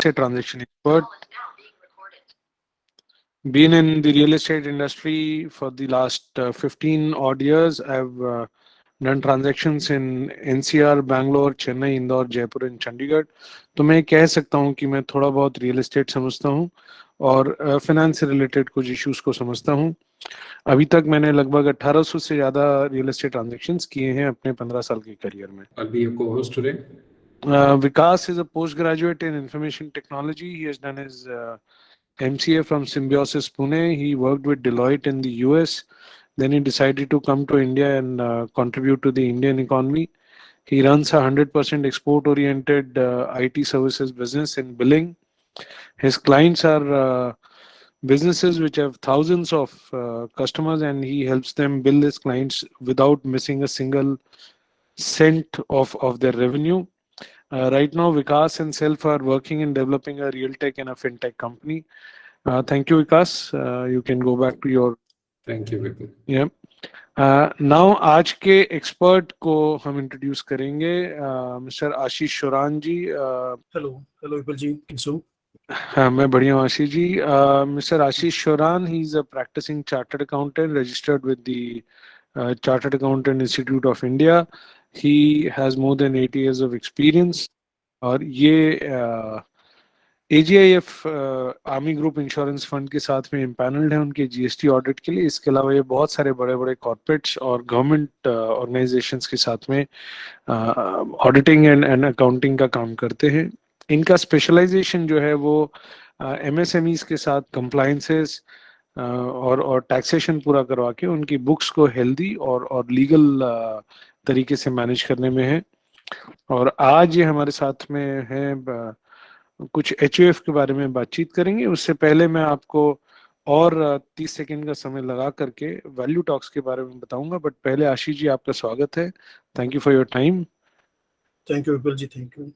estate transaction expert. Been in the real estate industry for the last 15 odd years. I've done transactions in NCR, Bangalore, Chennai, Indore, Jaipur and Chandigarh. तो मैं कह सकता हूँ कि मैं थोड़ा बहुत रियल एस्टेट समझता हूँ और फाइनेंस से रिलेटेड कुछ इश्यूज को समझता हूँ. अभी तक मैंने लगभग 1800 से ज्यादा रियल एस्टेट ट्रांजैक्शंस किए हैं अपने 15 साल के करियर में. I'll be your co-host today. Vikas is a postgraduate in information technology. He has done his MCA from Symbiosis Pune. He worked with Deloitte in the US. Then he decided to come to India and contribute to the Indian economy. He runs a 100% export-oriented IT services business in billing. His clients are businesses which have thousands of customers, and he helps them bill his clients without missing a single cent of their revenue. Right now, Vikas and self are working in developing a real tech and a fintech company. Thank you, Vikas. You can go back to your. Thank you, Vipul. Yeah. Now, आज के expert को हम introduce करेंगे. Mister Ashish Sheoran जी. Hello विपुल जी, कैसे हो? हाँ, मैं बढ़िया हूँ Ashish ji. Mister Ashish Sheoran, he is a practising chartered accountant registered with the chartered accountant institute of India. He has more than 8 years of experience. और ये AGIF army group insurance fund के साथ में इम्पैनल्ड है उनके जीएसटी ऑडिट के लिए. इसके अलावा ये बहुत सारे बड़े बड़े कॉर्पोरेट्स और गवर्नमेंट ऑर्गेनाइजेशंस के साथ में ऑडिटिंग एंड अकाउंटिंग का काम करते हैं. इनका स्पेशलाइजेशन जो है वो MSMEs के साथ कंप्लायंसेस और टैक्सेशन पूरा करवा के उनकी बुक्स को हेल्दी और लीगल तरीके से मैनेज करने में है. और आज ये हमारे साथ में है. कुछ HUF के बारे में बातचीत करेंगे. उससे पहले मैं आपको और 30 सेकंड का समय लगा करके वैल्यू टॉक्स के बारे में बताऊंगा. बट पहले आशीष जी, आपका स्वागत है. Thank you for your time. Thank you Vipul ji, thank you.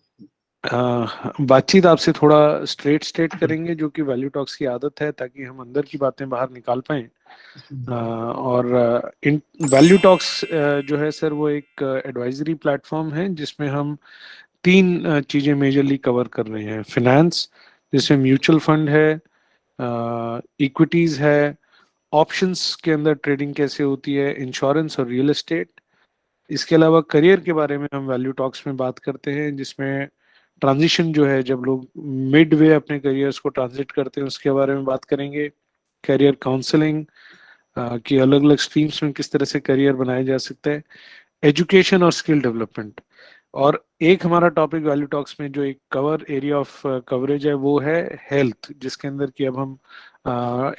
बातचीत आपसे थोड़ा स्ट्रेट करेंगे, जो कि वैल्यू टॉक्स की आदत है, ताकि हम अंदर की बातें बाहर निकाल पाएं. और इन वैल्यू टॉक्स जो है सर, वो एक एडवाइजरी प्लेटफॉर्म है जिसमें हम 3 चीजें मेजरली कवर कर रहे हैं. फिनेंस, जिसमें म्यूचुअल फंड है, इक्विटीज है, ऑप्शंस के अंदर ट्रेडिंग कैसे होती है, इंश्योरेंस और रियल एस्टेट. इसके अलावा करियर के बारे में हम वैल्यू टॉक्स में बात करते हैं, जिसमें ट्रांजिशन जो है, जब लोग मिड वे अपने करियर्स को ट्रांजिट करते हैं, उसके बारे में बात करेंगे. करियर काउंसलिंग की अलग अलग स्ट्रीम्स में किस तरह से करियर बनाया जा सकता है. एजुकेशन और स्किल डेवलपमेंट. और एक हमारा टॉपिक वैल्यू टॉक्स में जो एक कवर एरिया ऑफ कवरेज है, वो है हेल्थ, जिसके अंदर कि अब हम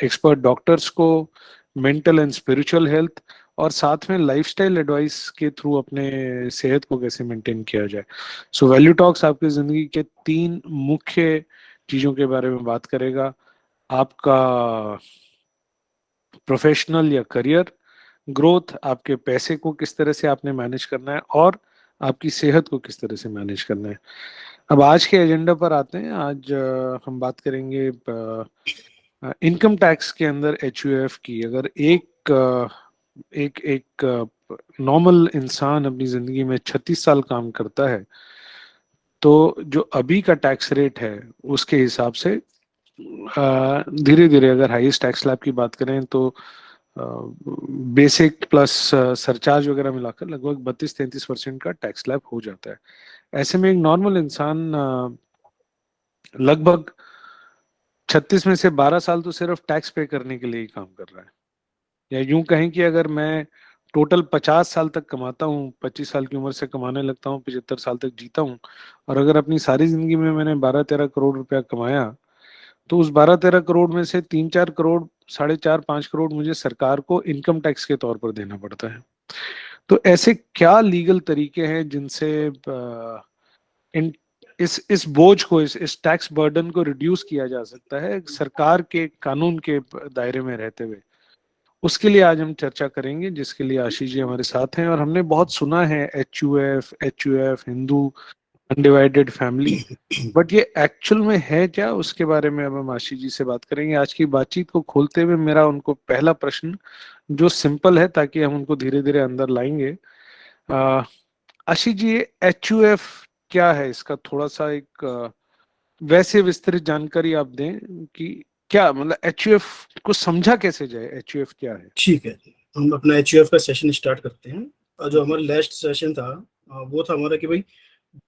एक्सपर्ट डॉक्टर्स को मेंटल एंड स्पिरिचुअल हेल्थ और साथ में लाइफस्टाइल एडवाइस के थ्रू अपने सेहत को कैसे मेंटेन किया जाए. सो वैल्यू टॉक्स आपकी जिंदगी के 3 मुख्य चीजों के बारे में बात करेगा. आपका प्रोफेशनल या करियर ग्रोथ, आपके पैसे को किस तरह से आपने मैनेज करना है, और आपकी सेहत को किस तरह से मैनेज करना है. अब आज के एजेंडा पर आते हैं. आज हम बात करेंगे इनकम टैक्स के अंदर HUF की. अगर एक नॉर्मल इंसान अपनी जिंदगी में 36 साल काम करता है, तो जो अभी का टैक्स रेट है उसके हिसाब से धीरे धीरे, अगर हाईएस्ट टैक्स स्लैब की बात करें, तो बेसिक प्लस सरचार्ज वगैरह मिलाकर लगभग 32-33% का टैक्स स्लैब हो जाता है. ऐसे में एक नॉर्मल इंसान लगभग 36 में से 12 साल तो सिर्फ टैक्स पे करने के लिए ही काम कर रहा है. या यूं कहें कि अगर मैं टोटल 50 साल तक कमाता हूँ, 25 साल की उम्र से कमाने लगता हूँ, 75 साल तक जीता हूँ, और अगर अपनी सारी जिंदगी में मैंने 12-13 करोड़ रुपया कमाया, तो उस 12-13 करोड़ में से 3-4 करोड़, 4.5-5 करोड़ मुझे सरकार को इनकम टैक्स के तौर पर देना पड़ता है. तो ऐसे क्या लीगल तरीके हैं जिनसे इन इस बोझ को, इस टैक्स बर्डन को रिड्यूस किया जा सकता है सरकार के कानून के दायरे में रहते हुए? उसके लिए आज हम चर्चा करेंगे, जिसके लिए आशीष जी हमारे साथ हैं. और हमने बहुत सुना है HUF, Hindu undivided family, but ये एक्चुअल में है क्या, उसके बारे में अब हम आशीष जी से बात करेंगे. आज की बातचीत को खोलते हुए मेरा उनको पहला प्रश्न, जो सिंपल है, ताकि हम उनको धीरे धीरे अंदर लाएंगे. आशीष जी, HUF क्या है, इसका थोड़ा सा एक वैसे विस्तृत जानकारी आप दें कि क्या मतलब एचयूएफ को समझा कैसे जाए, एचयूएफ क्या है? ठीक है जी, हम अपना एचयूएफ का सेशन स्टार्ट करते हैं। और जो हमारा लास्ट सेशन था वो था हमारा कि भाई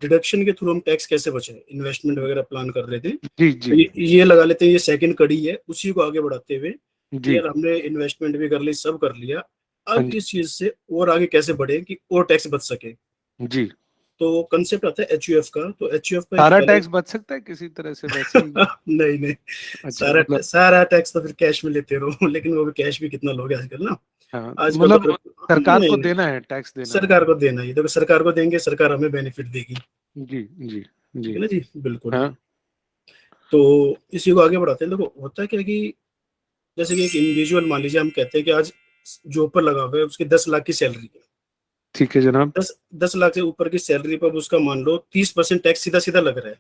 डिडक्शन के थ्रू हम टैक्स कैसे बचाएं, इन्वेस्टमेंट वगैरह प्लान कर रहे थे। जी तो जी ये लगा लेते हैं, ये सेकंड कड़ी है, उसी को आगे बढ़ाते हुए कि जी। यार हमने इन्वेस्टमेंट भी कर ली, सब कर लिया, हाँ अब जी इस चीज से और आगे कैसे बढ़े कि और टैक्स बच सके। जी। तो कंसेप्ट आता है एचयूएफ का। तो एचयूएफ का एक सारा पहले टैक्स बच सकता है किसी तरह से वैसे ही? नहीं नहीं, अच्छा सारा मतलब, सारा टैक्स तो फिर कैश में लेते रहो लेकिन वो भी कैश भी कितना लोगे आजकल ना। हाँ आजकल तो मतलब सरकार नहीं को नहीं, देना है, टैक्स देना है। सरकार को देना ही, देखो सरकार को देंगे, सरकार हमें बेनिफिट देगी। जी जी ठीक जी। है ना जी, बिल्कुल। हाँ तो इसी को आगे बढ़ाते हैं। देखो होता है क्या कि जैसे कि एक इंडिविजुअल मान लीजिए, हम कहते हैं कि आज जो ऊपर लगा हुआ है उसकी 10 लाख की सैलरी है। ठीक है जनाब। 10 लाख से ऊपर की सैलरी पर उसका मान लो 30% टैक्स सीधा सीधा लग रहा है।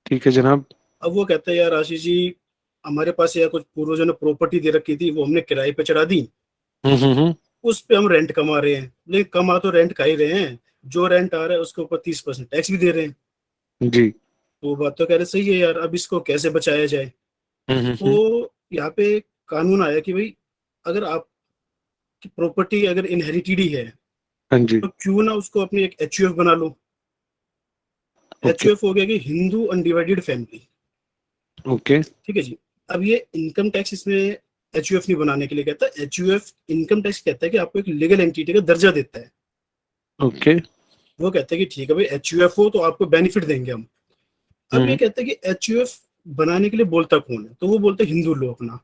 ठीक है जनाब। अब वो कहता है यार आशीष जी, हमारे पास यार कुछ पूर्वजों ने प्रॉपर्टी दे रखी थी, वो हमने किराए पे चढ़ा दी, हम्म। उस पे हम रेंट कमा रहे हैं, लेकिन कमा तो रेंट खा ही रहे हैं, जो रेंट आ रहा है उसके ऊपर 30% टैक्स भी दे रहे हैं। जी। तो वो बात तो कह रहे सही है यार, अब इसको कैसे बचाया जाए। हम्म। तो यहाँ पे कानून आया कि भाई अगर आपकी प्रॉपर्टी अगर इनहेरिटेड ही है, हाँ जी। तो क्यों ना उसको अपनी एक एचयूएफ बना लो। ओके एचयूएफ हो गया कि हिंदू अनडिवाइडेड फैमिली। ओके ठीक है जी। अब ये इनकम टैक्स इसमें एचयूएफ नहीं बनाने के लिए कहता है, एचयूएफ इनकम टैक्स कहता है कि आपको एक लीगल एंटिटी का दर्जा देता है। ओके। वो कहते हैं कि ठीक है भाई एचयूएफ हो तो आपको बेनिफिट देंगे हम। अब ये हम्म कहते हैं कि एचयूएफ बनाने के लिए बोलता कौन है, तो वो बोलते हैं हिंदू लो अपना।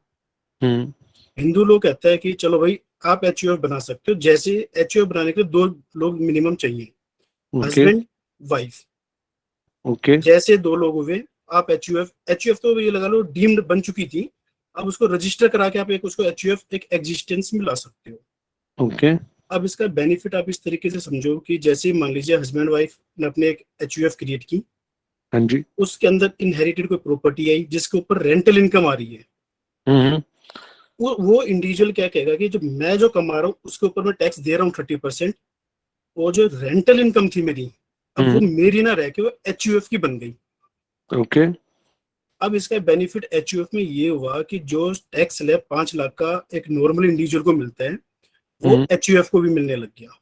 हम्म। हिंदू लोग कहता है कि चलो भाई आप एचयूएफ बना सकते हो, जैसे एचयूएफ बनाने के लिए दो लोग मिनिमम चाहिए, ओके हस्बैंड वाइफ। ओके। जैसे दो लोग हुए, आप एचयूएफ एचयूएफ तो ये लगा लो डीम्ड बन चुकी थी, अब उसको रजिस्टर करा के आप एक उसको एचयूएफ एक एग्जिस्टेंस में ला सकते हो। ओके। अब इसका बेनिफिट आप इस तरीके से समझो कि जैसे मान लीजिए हस्बैंड वाइफ ने अपने एक एचयूएफ क्रिएट की, हाँ जी। उसके अंदर इनहेरिटेड कोई प्रॉपर्टी आई जिसके ऊपर रेंटल इनकम आ रही है, हम्म। वो इंडिविजुअल क्या कहेगा कि जो मैं जो कमा रहा हूँ उसके ऊपर मैं टैक्स दे रहा हूँ 30%, वो जो रेंटल इनकम थी मेरी, अब वो हम्म। मेरी ना रह के वो एचयूएफ की बन गई। ओके। अब इसका बेनिफिट एचयूएफ में ये हुआ कि जो टैक्स स्लैब 5 लाख का एक नॉर्मल इंडिविजुअल को मिलता है, वो हम्म। एचयूएफ को भी मिलने लग गया।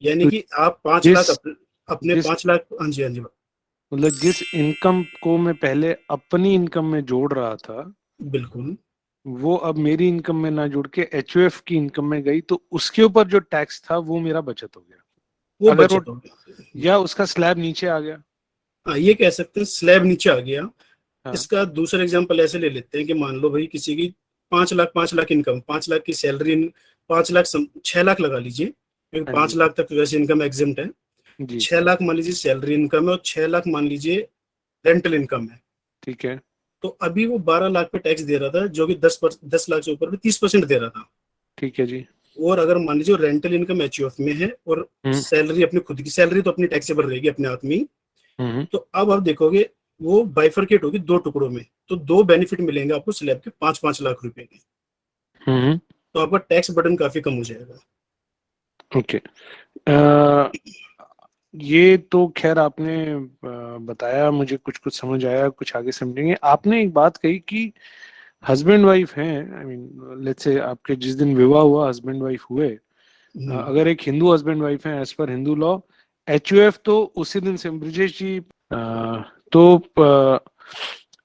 यानी तो कि आप 5 लाख जिस अपने जिस 5 लाख, हाँ जी हाँ जी, मतलब जिस इनकम को मैं पहले अपनी इनकम में जोड़ रहा था, बिल्कुल वो अब मेरी इनकम में ना जुड़ के एचयूएफ की इनकम में गई, तो उसके ऊपर जो टैक्स था वो मेरा बचत हो गया। वो अगर वो, बचत हो गया। या उसका स्लैब नीचे आ गया। हाँ ये कह सकते हैं स्लैब नीचे आ गया। हाँ इसका दूसरा एग्जांपल ऐसे ले लेते हैं कि मान लो भाई किसी की 5 लाख इनकम, 5 लाख की सैलरी, 5 लाख 6 लाख लगा लीजिए, क्योंकि हाँ जी 5 लाख तक वैसे इनकम एग्जेम्प्ट है। जी। 6 लाख मान लीजिए सैलरी इनकम है और 6 लाख मान लीजिए रेंटल इनकम है। ठीक है। तो अभी वो 12 लाख पे टैक्स दे रहा था, जो कि 10 लाख से ऊपर भी 30% दे रहा था। ठीक है जी। और अगर मान लीजिए रेंटल इनकम एचयूएफ में है और हम्म सैलरी अपनी खुद की सैलरी तो अपनी टैक्सेबल रहेगी अपने हाथ में ही, हम्म तो अब आप देखोगे वो बाइफरकेट होगी दो टुकड़ों में, तो दो बेनिफिट मिलेंगे आपको स्लैब के 5-5 लाख रुपए के। हम्म। तो आपका टैक्स बर्डन काफी कम हो जाएगा। ओके। ये तो खैर आपने बताया, मुझे कुछ कुछ समझ आया, कुछ आगे समझेंगे। आपने एक बात कही कि हस्बैंड वाइफ हैं, आई मीन लेट्स से आपके जिस दिन विवाह हुआ हस्बैंड वाइफ हुए, हम्म, अगर एक हिंदू हस्बैंड वाइफ है as per Hindu law, HUF तो उसी दिन से ब्रिजेश जी, तो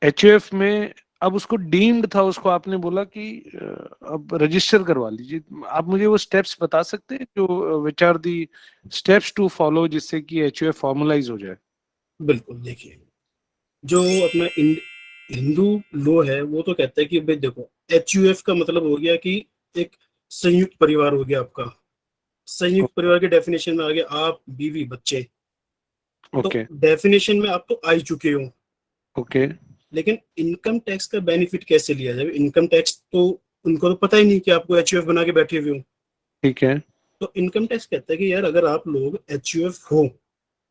एचयूएफ में अब उसको डीम्ड था, उसको आपने बोला कि अब रजिस्टर करवा लीजिए। आप मुझे वो स्टेप्स बता सकते हैं जो which are the steps to follow जिससे कि एचयूएफ फॉर्मलाइज हो जाए? बिल्कुल। देखिए जो अपना हिंदू लॉ है वो तो कहता है कि भाई देखो एचयूएफ का मतलब हो गया कि एक संयुक्त परिवार हो गया आपका। संयुक्त परिवार के डेफिनेशन में आ गया आप, बीवी, बच्चे। तो ओके डेफिनेशन में आप तो आ ही चुके हो, ओके। लेकिन इनकम टैक्स का बेनिफिट कैसे लिया जाए? इनकम टैक्स तो उनको तो पता ही नहीं कि आपको एचयूएफ बना के बैठे हुए हो। ठीक है। तो इनकम टैक्स कहता है कि यार अगर आप लोग एचयूएफ हो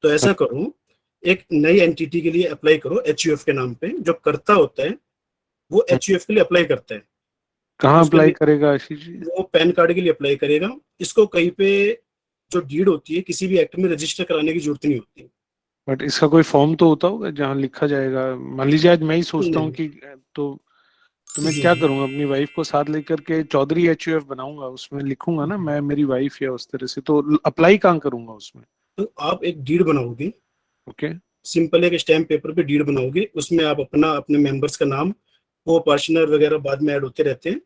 तो ऐसा करो, एक नई एंटिटी के लिए अप्लाई करो एचयूएफ के नाम पे। जो करता होता है वो एचयूएफ के लिए अप्लाई करता है। कहाँ उसके अप्लाई लिए करेगा आशीष जी? वो पैन कार्ड के लिए अप्लाई करेगा। इसको कहीं पे जो डीड होती है किसी भी एक्ट में रजिस्टर कराने की जरूरत नहीं होती। बट इसका कोई फॉर्म तो होता होगा जहाँ लिखा जाएगा, मान लीजिए आज मैं ही सोचता हूँ नहीं। कि तो मैं क्या करूंगा, अपनी वाइफ को साथ लेकर के चौधरी HUF बनाऊंगा, उसमें लिखूंगा ना मैं, मेरी वाइफ या उस तरह से, तो अप्लाई कहाँ करूंगा उसमें? तो आप एक डीड बनाओगे, ओके। सिंपल एक स्टैम्प पेपर पे डीड बनाओगे, उसमें आप अपना अपने मेंबर्स का नाम, वो पार्टनर वगैरह बाद में ऐड होते रहते हैं।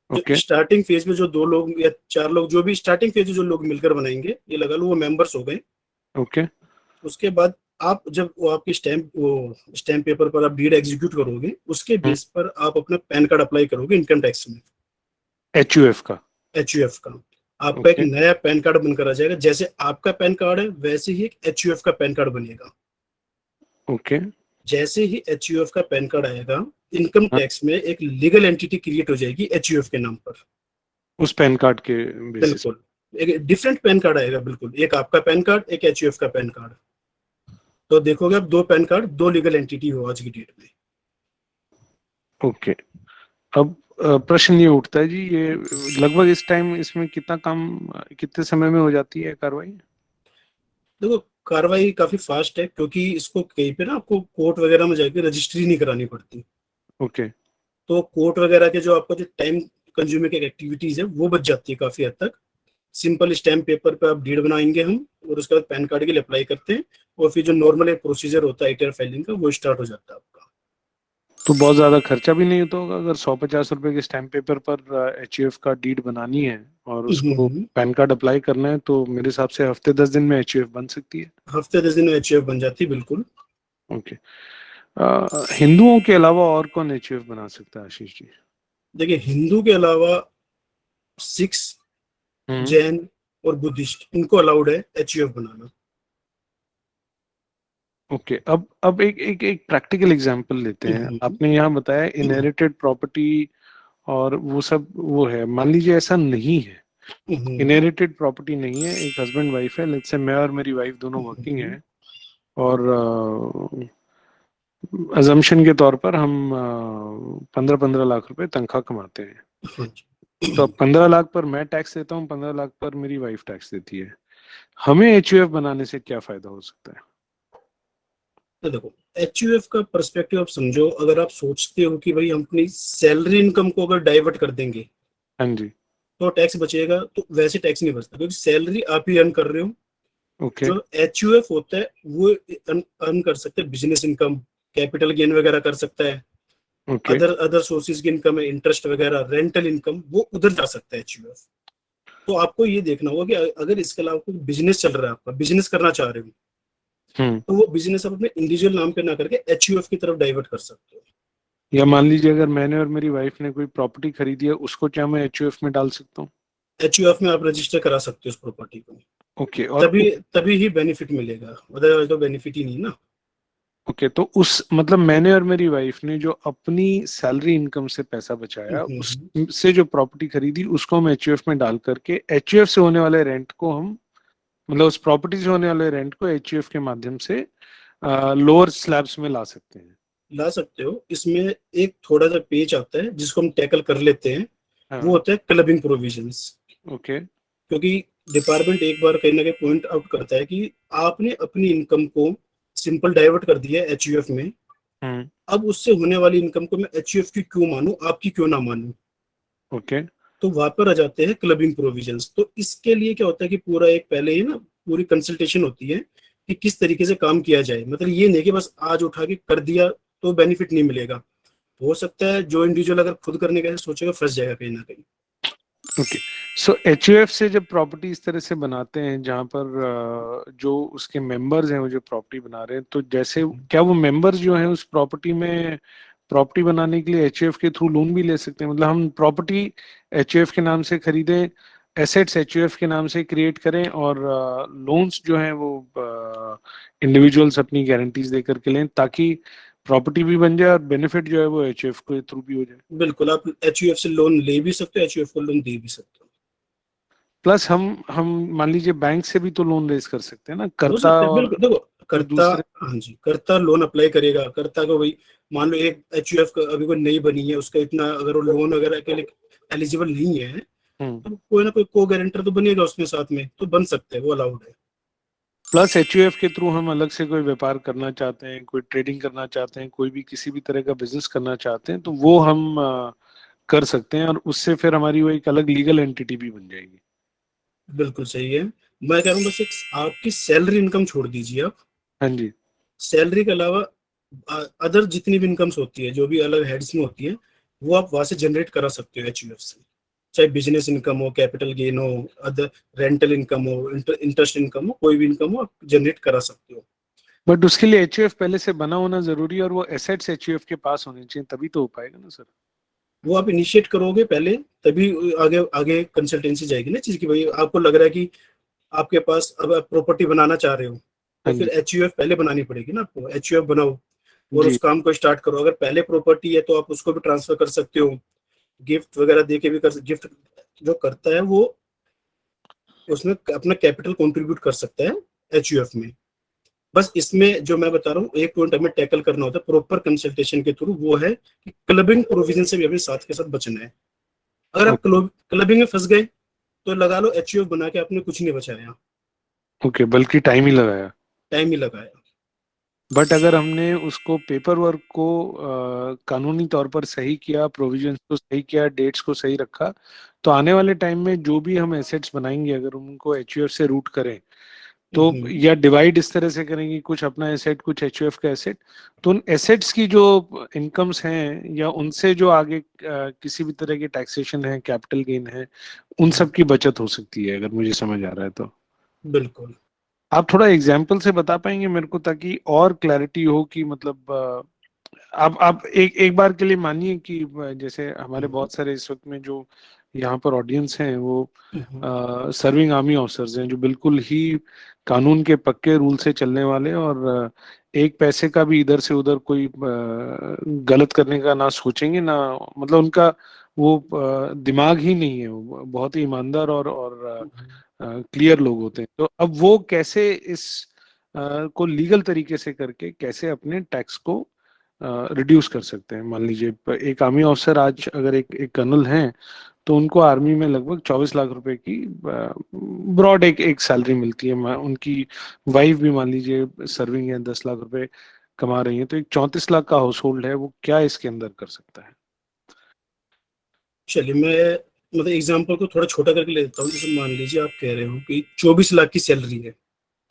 जो ओके। स्टार्टिंग फेज में जो 2 लोग या 4 लोग, जो भी स्टार्टिंग फेज में जो लोग मिलकर बनाएंगे, ये लगा लो वो मेंबर्स हो गए। ओके। उसके बाद आप जब वो आपकी स्टैम्प पेपर पर आप डीड एग्जीक्यूट करोगे, उसके बेस पर आप अपना पैन कार्ड अप्लाई करोगे इनकम टैक्स में, HUF का। HUF का। आपका एक ओके। नया पैन कार्ड बनकर आ जाएगा, जैसे आपका पैन कार्ड है वैसे ही एक HUF का पैन कार्ड बनेगा। ओके। जैसे ही HUF का पैन कार्ड आएगा, इनकम हाँ, टैक्स में एक लीगल एंटिटी क्रिएट हो जाएगी HUF के नाम पर। उस पैन कार्ड के बेसिस। बिल्कुल, एक डिफरेंट पैन कार्ड आएगा, बिल्कुल एक आपका पैन कार्ड, एक HUF का पैन कार्ड। तो देखोगे आप 2 पैन कार्ड, 2 लीगल एंटिटी हो आज की डेट में। ओके। अब प्रश्न ये उठता है जी, ये लगभग इस टाइम इसमें कितना काम, कितने समय में हो जाती है कार्रवाई? देखो, कार्रवाई काफी फास्ट है, क्योंकि इसको कहीं पे ना आपको कोर्ट वगैरह में जाके रजिस्ट्री नहीं करानी पड़ती। ओके। तो कोर्ट वगैरह के जो आपका जो टाइम कंज्यूमिंग एक्टिविटीज है वो बच जाती है काफी हद तक। सिंपल स्टैम्प पेपर पे आप डीड बनाएंगे हम, और उसके बाद पैन कार्ड के लिए अप्लाई करते हैं, और फिर जो नॉर्मल एक प्रोसीजर होता है ITR फाइलिंग का, वो स्टार्ट हो जाता है आपका। तो बहुत ज्यादा खर्चा भी नहीं होता होगा अगर 150 रुपए के स्टैम्प पेपर पर HUF का डीड बनानी है और उसको हम्म, पैन कार्ड अप्लाई करना है, तो मेरे हिसाब से हफ्ते 10 दिन में HUF बन सकती है। हफ्ते 10 दिन में HUF बन जाती है, बिल्कुल। ओके। हिंदुओं के अलावा और कौन HUF बना सकता है आशीष जी? देखिए, हिंदू के अलावा सिख्स, हम्म। जैन और बुद्धिस्ट, इनको अलाउड है HUF बनाना। ओके। अब एक एक एक प्रैक्टिकल एग्जांपल लेते हैं। हम्म, आपने यहाँ बताया इनहेरिटेड प्रॉपर्टी और वो सब, वो है, मान लीजिए ऐसा नहीं है, हम्म, इनहेरिटेड प्रॉपर्टी नहीं है, एक हस्बैंड वाइफ है, लेट्स से मैं और मेरी वाइफ दोनों वर्किंग हम्म, हैं, और अजम्पशन के तौर पर हम 15-15 लाख रुपए तनख्वाह कमाते हैं। हाँ जी। तो अब 15 लाख पर मैं टैक्स देता हूँ, 15 लाख पर मेरी वाइफ टैक्स देती है। हमें HUF बनाने से क्या फायदा हो सकता है? तो देखो, HUF का पर्सपेक्टिव आप समझो, अगर आप सोचते हो कि भाई हम अपनी सैलरी इनकम को अगर डाइवर्ट कर देंगे हाँ जी। तो टैक्स बचेगा, तो वैसे टैक्स नहीं बचता, क्योंकि सैलरी आप ही अर्न कर रहे हो। ओके। जो HUF होता है वो अर्न कर सकते हैं बिजनेस इनकम, कैपिटल गेन वगैरह कर सकता है, ओके। अदर अदर सोर्सेज की इनकम है, इंटरेस्ट वगैरह, रेंटल इनकम, वो उधर जा सकता है HUF। तो आपको ये देखना होगा कि अगर इसके अलावा कोई बिजनेस चल रहा है, आपका बिजनेस करना चाह रहे हो, हम्म। तो वो बिजनेस आप अपने इंडिविजुअल नाम पे ना करके HUF की तरफ डाइवर्ट कर सकते हो। या मान लीजिए अगर मैंने और मेरी वाइफ ने कोई प्रॉपर्टी खरीदी है, उसको क्या मैं HUF में डाल सकता हूँ? HUF में आप रजिस्टर करा सकते हो उस प्रॉपर्टी को, ओके। और तभी तभी ही बेनिफिट मिलेगा, अदरवाइज तो बेनिफिट ही नहीं ना। ओके, तो उस मतलब मैंने और मेरी वाइफ ने जो अपनी सैलरी इनकम से पैसा बचाया, हम्म, उससे जो प्रॉपर्टी खरीदी, उसको हम HUF में डाल करके HUF से होने वाले रेंट को हम, मतलब उस प्रॉपर्टी से होने वाले रेंट को HUF के माध्यम से लोअर स्लैब्स में ला सकते हैं। ला सकते हो। इसमें एक थोड़ा सा पेज आता है जिसको हम टैकल कर लेते हैं, वो हाँ। होता है क्लबिंग प्रोविजंस। ओके। क्योंकि डिपार्टमेंट एक बार कहीं ना कहीं पॉइंट आउट करता है कि आपने अपनी इनकम को सिंपल डाइवर्ट कर दिया है HUF में, हम्म। अब उससे होने वाली इनकम को मैं HUF की क्यों मानूं, आपकी क्यों ना मानूं। ओके। तो वहां पर आ जाते हैं क्लबिंग प्रोविजंस। तो इसके लिए क्या होता है कि पूरा एक पहले ही ना पूरी कंसल्टेशन होती है कि किस तरीके से काम किया जाए। मतलब ये नहीं कि बस आज उठा के कर दिया तो बेनिफिट नहीं मिलेगा। हो सकता है जो इंडिविजुअल अगर खुद करने का सोचेगा फंस जाएगा कहीं ना कहीं। ओके। सो HUF से जब प्रॉपर्टी इस तरह से बनाते हैं जहां पर जो उसके मेंबर्स हैं वो जो प्रॉपर्टी बना रहे हैं, तो जैसे क्या वो मेंबर्स जो हैं उस प्रॉपर्टी में प्रॉपर्टी बनाने के लिए HUF के थ्रू लोन भी ले सकते हैं? मतलब हम प्रॉपर्टी HUF के नाम से खरीदें, एसेट्स HUF के नाम से क्रिएट करें, और लोन्स जो हैं वो इंडिविजुअल्स अपनी गारंटीज दे करके लें, ताकि प्रॉपर्टी भी बन जाए और बेनिफिट जो है वो HUF के थ्रू भी हो जाए। बिल्कुल, आप HUF से लोन ले भी सकते हो, HUF को लोन दे भी सकते हो। प्लस हम मान लीजिए बैंक से भी तो लोन रेज कर सकते हैं ना, हो कर्ता सकता है, और बिल्कुल। देखो, जो कर्ता, दूसरे। हाँ जी, कर्ता लोन अप्लाई करेगा। कर्ता को भाई मान लो एक HUF का अभी कोई नई बनी है, उसका इतना अगर वो लोन वगैरह के लिए एलिजिबल नहीं है, हम्म। तो कोई ना कोई को गारंटर तो बनेगा उसमें साथ में, तो बन सकते हैं, वो अलाउड है। प्लस एचयूएफ के थ्रू हम अलग से कोई व्यापार करना चाहते हैं, कोई ट्रेडिंग करना चाहते हैं, कोई भी किसी भी तरह का बिजनेस करना चाहते हैं, तो वो हम कर सकते हैं, और उससे फिर हमारी वो एक अलग लीगल एंटिटी भी बन जाएगी। बिल्कुल सही है। मैं कह रहा हूँ बस एक आपकी सैलरी इनकम छोड़ दीजिए आप। हाँ जी। सैलरी के अलावा अदर जितनी भी इनकम्स होती है, जो भी अलग हेड्स में होती है, वो आप वहां से जनरेट करा सकते हो एचयूएफ से। चाहे बिजनेस इनकम हो, कैपिटल गेन हो, अदर रेंटल इनकम हो, इंटरेस्ट इनकम हो, कोई भी इनकम हो, आप जनरेट करा सकते हो। बट उसके लिए एचयूएफ पहले से बना होना जरूरी है, और वो एसेट्स एचयूएफ के पास होने चाहिए, तभी तो हो पाएगा ना सर। वो आप इनिशिएट करोगे पहले, तभी आगे आगे कंसल्टेंसी जाएगी ना चीज की। भाई आपको लग रहा है कि आपके पास अब आप प्रॉपर्टी बनाना चाह रहे हो, तो हाँ फिर जी। एचयूएफ पहले बनानी पड़ेगी ना आपको। एचयूएफ बनाओ और उस जी। काम को स्टार्ट करो। अगर पहले प्रॉपर्टी है तो आप उसको भी ट्रांसफर कर सकते हो, गिफ्ट वगैरह दे के भी कर। गिफ्ट जो करता है वो उसमें अपना कैपिटल कंट्रीब्यूट कर सकता है एचयूएफ में। बस इसमें जो मैं बता रहा हूँ, एक पॉइंट हमें टैकल करना होता है प्रॉपर कंसल्टेशन के थ्रू, वो है कि क्लबिंग प्रोविजन से भी हमें साथ के साथ बचना है। अगर आप क्लबिंग में फंस गए तो लगा लो एचयूएफ बना के आपने कुछ नहीं बचाया, ओके, बल्कि टाइम ही लगाया। टाइम ही लगाया। बट अगर हमने उसको पेपर वर्क को कानूनी तौर पर सही किया, प्रोविजंस को सही किया, डेट्स को सही रखा, तो आने वाले टाइम में जो भी हम एसेट्स बनाएंगे, अगर उनको एचयूएफ से रूट करें, तो या डिवाइड इस तरह से करेंगे, कुछ अपना एसेट कुछ एचयूएफ का एसेट, तो उन एसेट्स की जो इनकम्स हैं, या उनसे जो आगे किसी भी तरह की टैक्सेशन है, कैपिटल गेन है, उन सब की बचत हो सकती है, अगर मुझे समझ आ रहा है तो। बिल्कुल। आप थोड़ा एग्जाम्पल से बता पाएंगे मेरे को, ताकि और क्लैरिटी हो कि मतलब आप एक एक बार के लिए मानिए कि जैसे हमारे बहुत सारे इस वक्त में जो यहाँ पर ऑडियंस हैं, वो सर्विंग आर्मी ऑफिसर्स हैं, जो बिल्कुल ही कानून के पक्के रूल से चलने वाले, और एक पैसे का भी इधर से उधर कोई गलत करने का ना सोचेंगे, ना मतलब उनका वो दिमाग ही नहीं है, वो बहुत ही ईमानदार और क्लियर लोग होते हैं। तो अब वो कैसे इस को लीगल तरीके से करके कैसे अपने टैक्स को रिड्यूस कर सकते हैं। मान लीजिए एक आर्मी ऑफिसर आज अगर एक कर्नल हैं, तो उनको आर्मी में लगभग 24 लाख रुपए की ब्रॉड एक सैलरी मिलती है। उनकी वाइफ भी मान लीजिए सर्विंग है, 10 लाख रुपए कमा रही है, तो एक 34 लाख का हाउस होल्ड है, वो क्या इसके अंदर कर सकता है? चलिए मैं मतलब एग्जांपल को थोड़ा छोटा करके ले लेता हूँ। जैसे मान लीजिए आप कह रहे हो कि 24 लाख की सैलरी है,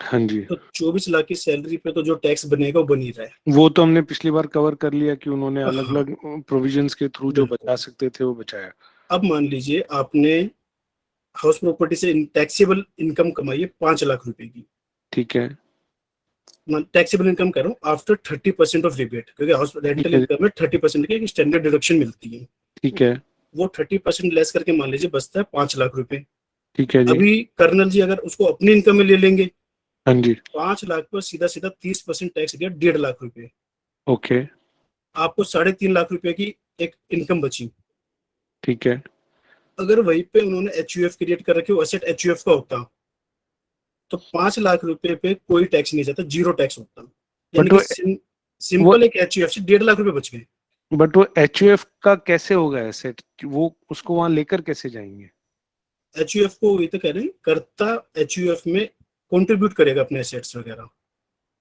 हाँ जी। तो 24 लाख की सैलरी पे तो जो टैक्स बनेगा वो बन ही रहा है। वो तो हमने पिछली बार कवर कर लिया कि उन्होंने अलग हाँ अलग प्रोविजंस के थ्रू जो बिल्कुल। बचा सकते थे वो बचाया। अब मान लीजिए आपने हाउस प्रॉपर्टी से टैक्सेबल इनकम कमाई है 5 लाख रुपए की। ठीक है। टैक्सेबल इनकम कर रहा हूँ आफ्टर 30% ऑफ रिबेट, क्योंकि हाउस ठीक रेंटल है। इनकम में 30% की एक स्टैंडर्ड डिडक्शन मिलती है। ठीक है। वो 30% लेस करके मान लीजिए बचता है 5 लाख रुपए। ठीक है जी। अभी कर्नल जी अगर उसको अपनी इनकम में ले लेंगे, हाँ जी। 5 लाख पर सीधा सीधा 30% टैक्स दिया, 1.5 लाख रुपए। ओके। आपको 3.5 लाख रुपए की एक इनकम बची। ठीक है। अगर वहीं पे उन्होंने एचयूएफ क्रिएट कर रखे, वो एसेट एचयूएफ का होता, तो 5 लाख रुपए पे कोई टैक्स नहीं जाता, जीरो टैक्स होता। यानी बट कि वो सिंपल एक एचयूएफ से 1.5 लाख रुपए बच गए। बट वो एचयूएफ का कैसे होगा एसेट? वो उसको वहां लेकर कैसे जाएंगे? एचयूएफ को वही तो कह रहे हैं, करता एचयूएफ में कंट्रीब्यूट करेगा अपने एसेट्स वगैरह,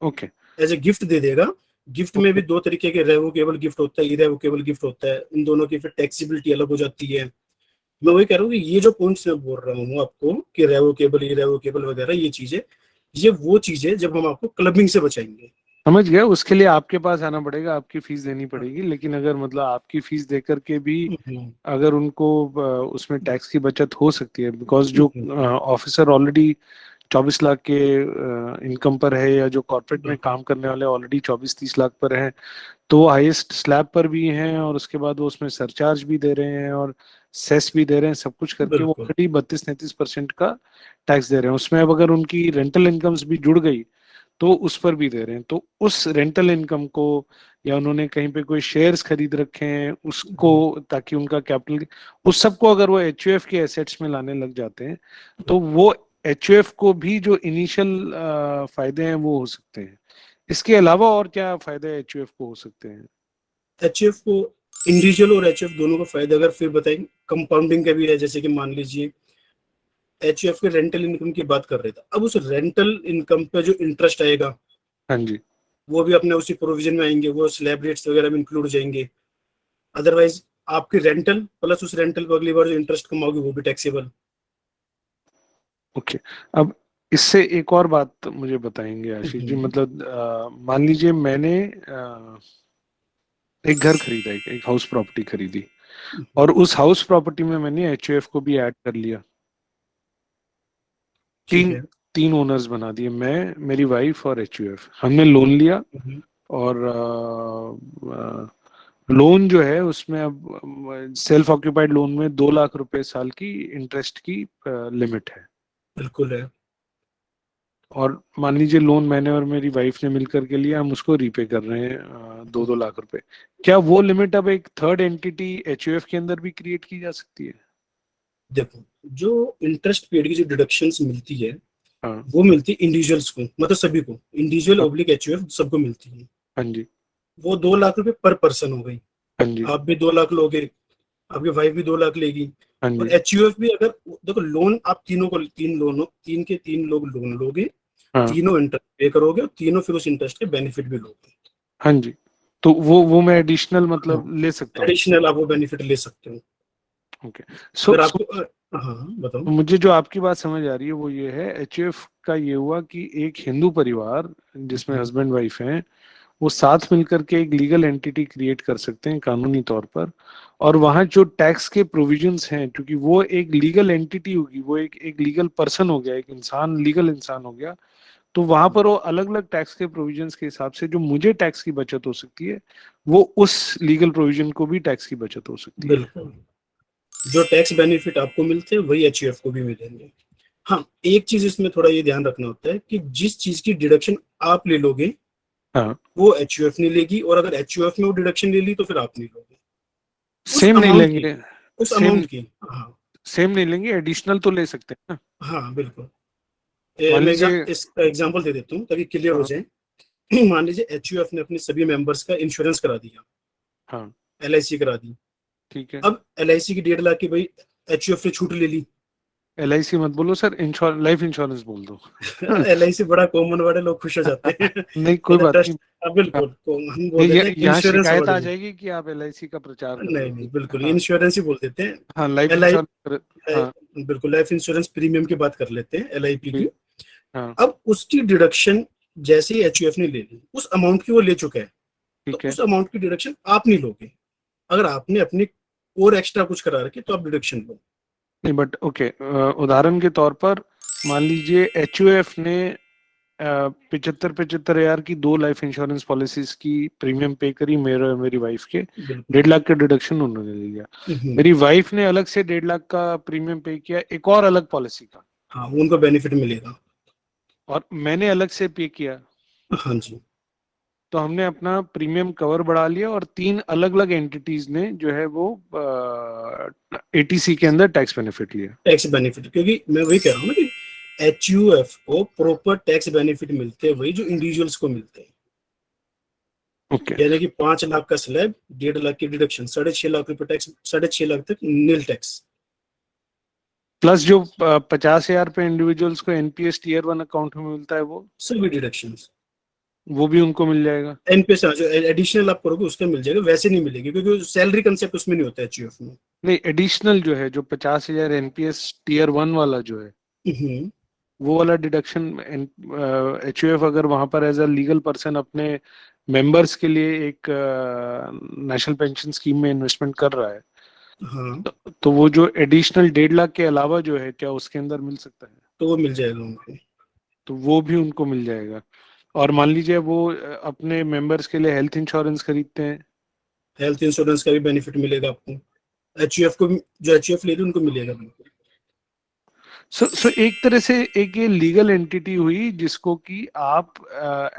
ओके। एज ए गिफ्ट दे देगा। गिफ्ट में ओके। भी दो तरीके के, रेवोकेबल गिफ्ट होता है, इरेवोकेबल गिफ्ट होता है। इन दोनों की फिर टैक्सेबिलिटी अलग हो जाती है। मैं वही कह रहा हूँ कि ये जो पॉइंट्स मैं बोल रहा हूँ आपको कि रेवोकेबल इरेवोकेबल वगैरह ये चीजें, ये वो चीजें जब हम आपको क्लबिंग से बचाएंगे। समझ गया। उसके लिए आपके पास आना पड़ेगा, आपकी फीस देनी पड़ेगी, लेकिन अगर मतलब आपकी फीस देकर के भी हम्म, अगर उनको उसमें टैक्स की बचत हो सकती है, बिकॉज जो हम्म, ऑफिसर ऑलरेडी 24 लाख के इनकम पर है, या जो कॉर्पोरेट में बिल्कुल काम करने वाले ऑलरेडी 24-30 लाख पर हैं, तो वो हाईएस्ट स्लैब पर भी हैं, और उसके बाद वो उसमें सरचार्ज भी दे रहे हैं, और सेस भी दे रहे हैं, सब कुछ करके वो बिल्कुल ऑलरेडी 32-33% का टैक्स दे रहे हैं। उसमें अब अगर उनकी रेंटल इनकम्स भी जुड़ गई, तो उस पर भी दे रहे हैं। तो उस रेंटल इनकम को, या उन्होंने कहीं पे कोई शेयर्स खरीद रखे हैं उसको, ताकि उनका कैपिटल, उस सब को अगर वो एचयूएफ के एसेट्स में लाने लग जाते हैं, तो वो एचयूएफ को भी जो इनिशियल फायदे हैं वो हो सकते हैं। इसके अलावा और क्या फायदे एचयूएफ को हो सकते हैं? एचएफ को, इंडिविजुअल और एचएफ दोनों को फायदा अगर फिर बताएंगे, कंपाउंडिंग का भी है। जैसे कि मान लीजिए एचयूएफ के रेंटल इनकम की बात कर रहे थे, अब उस रेंटल इनकम पे जो इंटरेस्ट आएगा हाँ जी, वो भी अपने उसी प्रोविजन में आएंगे, वो स्लैब रेट्स वगैरह में इंक्लूड हो जाएंगे। अदरवाइज आपकी रेंटल प्लस उस रेंटल पर अगली बार जो इंटरेस्ट कमाओगे वो भी टैक्सेबल। ओके। अब इससे एक और बात मुझे बताएंगे आशीष जी, मतलब मान लीजिए मैंने एक घर खरीदा, एक हाउस प्रॉपर्टी खरीदी, और उस हाउस प्रॉपर्टी में मैंने एचयूएफ को भी ऐड कर लिया। ठीक तीन है। तीन ओनर्स बना दिए, मैं, मेरी वाइफ और एचयूएफ। हमने लोन लिया, हम्म, और लोन जो है उसमें अब सेल्फ ऑक्यूपाइड लोन में 2 लाख रुपए साल की इंटरेस्ट की लिमिट है। बिल्कुल है। और मान लीजिए लोन मैंने और मेरी वाइफ ने मिलकर के लिया, हम उसको रीपे कर रहे हैं 2-2 लाख रुपए। क्या वो लिमिट अब एक थर्ड एंटिटी एचयूएफ के अंदर भी क्रिएट की जा सकती है? देखो, जो इंटरेस्ट पेड की जो डिडक्शंस मिलती है हाँ वो मिलती है इंडिविजुअल्स को, मतलब सभी को, इंडिविजुअल हाँ ओब्लिक एचयूएफ सबको मिलती है। हाँ जी, वो 2 लाख रुपए पर पर्सन हो गई। हाँ जी, आप भी 2 लाख लोगे, आपकी वाइफ भी 2 लाख लेगी। हाँ और जी, एचयूएफ भी, अगर देखो लोन आप तीनों को, तीन के तीन लोग लोन लोगे, हाँ तीनों इंटरेस्ट पे करोगे और तीनों फिर उस इंटरेस्ट के बेनिफिट भी लोगे। हाँ जी। तो वो मैं एडिशनल हाँ, मतलब ले सकता हूँ? एडिशनल आप वो बेनिफिट ले सकते हो। ओके। अगर सो आपको हाँ बताओ। मुझे जो आपकी बात समझ आ रही है वो ये है, एचयूएफ का ये हुआ कि एक हिंदू परिवार जिसमें हम्म, हस्बैंड वाइफ हैं, वो साथ मिलकर के एक लीगल एंटिटी क्रिएट कर सकते हैं कानूनी तौर पर। और वहाँ जो टैक्स के प्रोविजंस हैं, क्योंकि वो एक लीगल एंटिटी होगी, वो एक लीगल पर्सन हो गया, एक इंसान, लीगल इंसान हो गया, तो वहां पर वो अलग अलग टैक्स के प्रोविजंस के हिसाब से जो मुझे टैक्स की बचत हो सकती है, वो उस लीगल प्रोविजन को भी टैक्स की बचत हो सकती है। बिल्कुल। जो टैक्स बेनिफिट आपको मिलते हैं वही एचयूएफ को भी मिलेंगे। हाँ, एक चीज इसमें थोड़ा ये ध्यान रखना होता है कि जिस चीज की डिडक्शन आप ले लोगे हाँ, वो एचयूएफ नहीं लेगी, और अगर एचयूएफ में वो डिडक्शन ले ली तो फिर आप नहीं लोगे उस सेम नहीं अमाउंट की। लेंगे। उस सेम अमाउंट की। हाँ। सेम नहीं लेंगे, एडिशनल तो ले सकते हैं ना? हाँ बिल्कुल। मान मैं लीजिए। इसका एग्जांपल दे देता हूँ ताकि क्लियर हो हाँ जाए। मान लीजिए एचयूएफ ने अपने सभी मेंबर्स का इंश्योरेंस करा दिया, हाँ, एलआईसी करा दी। ठीक है। अब एलआईसी की 1.5 लाख की भाई एचयूएफ ने छूट ले ली। एलआईसी मत बोलो सर, लाइफ इंश्योरेंस बोल दो। एलआईसी बड़ा कॉमन वर्ड है, लोग खुश हो जाते हैं। नहीं, कोई कहते बात ट्रस्ट। नहीं। हाँ हाँ, बिल्कुल, हम बोल नहीं, देते हैं यहाँ इंश्योरेंस शिकायत वर्ड आ में। जाएगी कि आप एलआईसी का प्रचार कर रहे नहीं हो। नहीं, बिल्कुल हाँ इंश्योरेंस ही बोल देते हैं। हाँ, लाइफ एल आई इंश्योरेंस। हाँ, बिल्कुल, लाइफ इंश्योरेंस प्रीमियम की बात कर लेते हैं, एलआईपी की। ठीक। हाँ, अब उसकी डिडक्शन जैसे ही एचयूएफ ने ले ली, उस अमाउंट की वो ले चुका है, तो ठीक है। उस अमाउंट की डिडक्शन आप नहीं लोगे। अगर आपने अपनी और एक्स्ट्रा कुछ करा रखे तो आप डिडक्शन लो। नहीं, बट ओके, उदाहरण के तौर पर मान लीजिए एचयूएफ ने 75,000 की 2 लाइफ इंश्योरेंस पॉलिसीज की प्रीमियम पे करी, मेरे और मेरी वाइफ के। बिल्कुल। 1.5 लाख का डिडक्शन उन्होंने ले लिया। हम्म, मेरी वाइफ ने अलग से 1.5 लाख का प्रीमियम पे किया एक और अलग पॉलिसी का, हाँ उनको बेनिफिट मिलेगा। और मैंने अलग से पे किया। हाँ जी। तो हमने अपना प्रीमियम कवर बढ़ा लिया, और 3 अलग अलग एंटिटीज ने जो है वो एटीसी के अंदर टैक्स बेनिफिट लिया। टैक्स बेनिफिट, क्योंकि मैं वही कह रहा हूँ ना कि एचयूएफ को प्रॉपर टैक्स बेनिफिट मिलते हैं वही जो इंडिविजुअल्स को मिलते हैं। ओके। यानी कि 5 लाख का स्लैब, 1.5 लाख की डिडक्शन, 6.5 लाख रुपए टैक्स, 6.5 लाख तक नील टैक्स। प्लस जो 50,000 पे इंडिविजुअल्स को एनपीएस टीयर 1 अकाउंट में मिलता है, सभी डिडक्शन वो भी उनको मिल जाएगा। एनपीएस जो एडिशनल आप करोगे उसका मिल जाएगा, वैसे नहीं मिलेगी क्योंकि सैलरी कंसेप्ट उसमें नहीं होता है एचयूएफ में। नहीं, एडिशनल जो है, जो 50,000 एनपीएस टीयर 1 वाला जो है, हम्म, वो वाला डिडक्शन एचयूएफ अगर वहां पर एज अ लीगल पर्सन अपने मेंबर्स के लिए एक नेशनल पेंशन स्कीम में इन्वेस्टमेंट कर रहा है, हाँ तो वो जो एडिशनल 1.5 लाख के अलावा जो है, क्या उसके अंदर मिल सकता है? तो वो मिल जाएगा उनको। तो वो भी उनको मिल जाएगा। और मान लीजिए वो अपने मेंबर्स के लिए हेल्थ इंश्योरेंस खरीदते हैं। हेल्थ इंश्योरेंस का भी बेनिफिट मिलेगा आपको, एचयूएफ को जो एचयूएफ ले रही है उनको मिलेगा बिल्कुल। सो एक तरह से एक ये लीगल एंटिटी हुई जिसको कि आप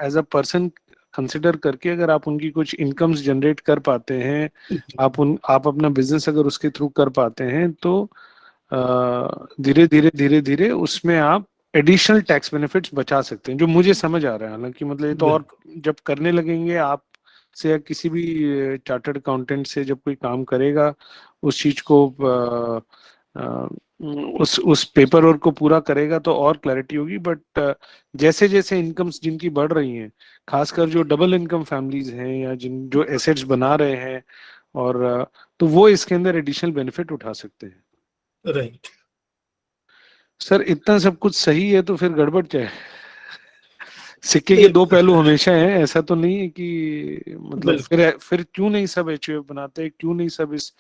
एज अ पर्सन कंसिडर करके, अगर आप उनकी कुछ इनकम्स जनरेट कर पाते हैं, आप अपना बिजनेस अगर उसके थ्रू कर पाते हैं, तो धीरे धीरे धीरे धीरे उसमें आप एडिशनल टैक्स बेनिफिट्स बचा सकते हैं, जो मुझे समझ आ रहा है। हालांकि मतलब ये तो, और बिल्कुल जब करने लगेंगे आप से या किसी भी चार्टर्ड अकाउंटेंट से जब कोई काम करेगा, उस चीज को उस पेपर वर्क को पूरा करेगा तो और क्लैरिटी होगी। बट जैसे जैसे इनकम्स जिनकी बढ़ रही हैं, खासकर जो डबल इनकम फैमिलीज हैं या जिन जो एसेट्स बना रहे हैं, और तो वो इसके अंदर एडिशनल बेनिफिट उठा सकते हैं। राइट। सर इतना सब कुछ सही है तो फिर गड़बड़ क्या है? सिक्के के दो पहलू हमेशा हैं, ऐसा तो नहीं है कि मतलब फिर क्यों नहीं सब एचयूएफ बनाते, क्यों नहीं सब इस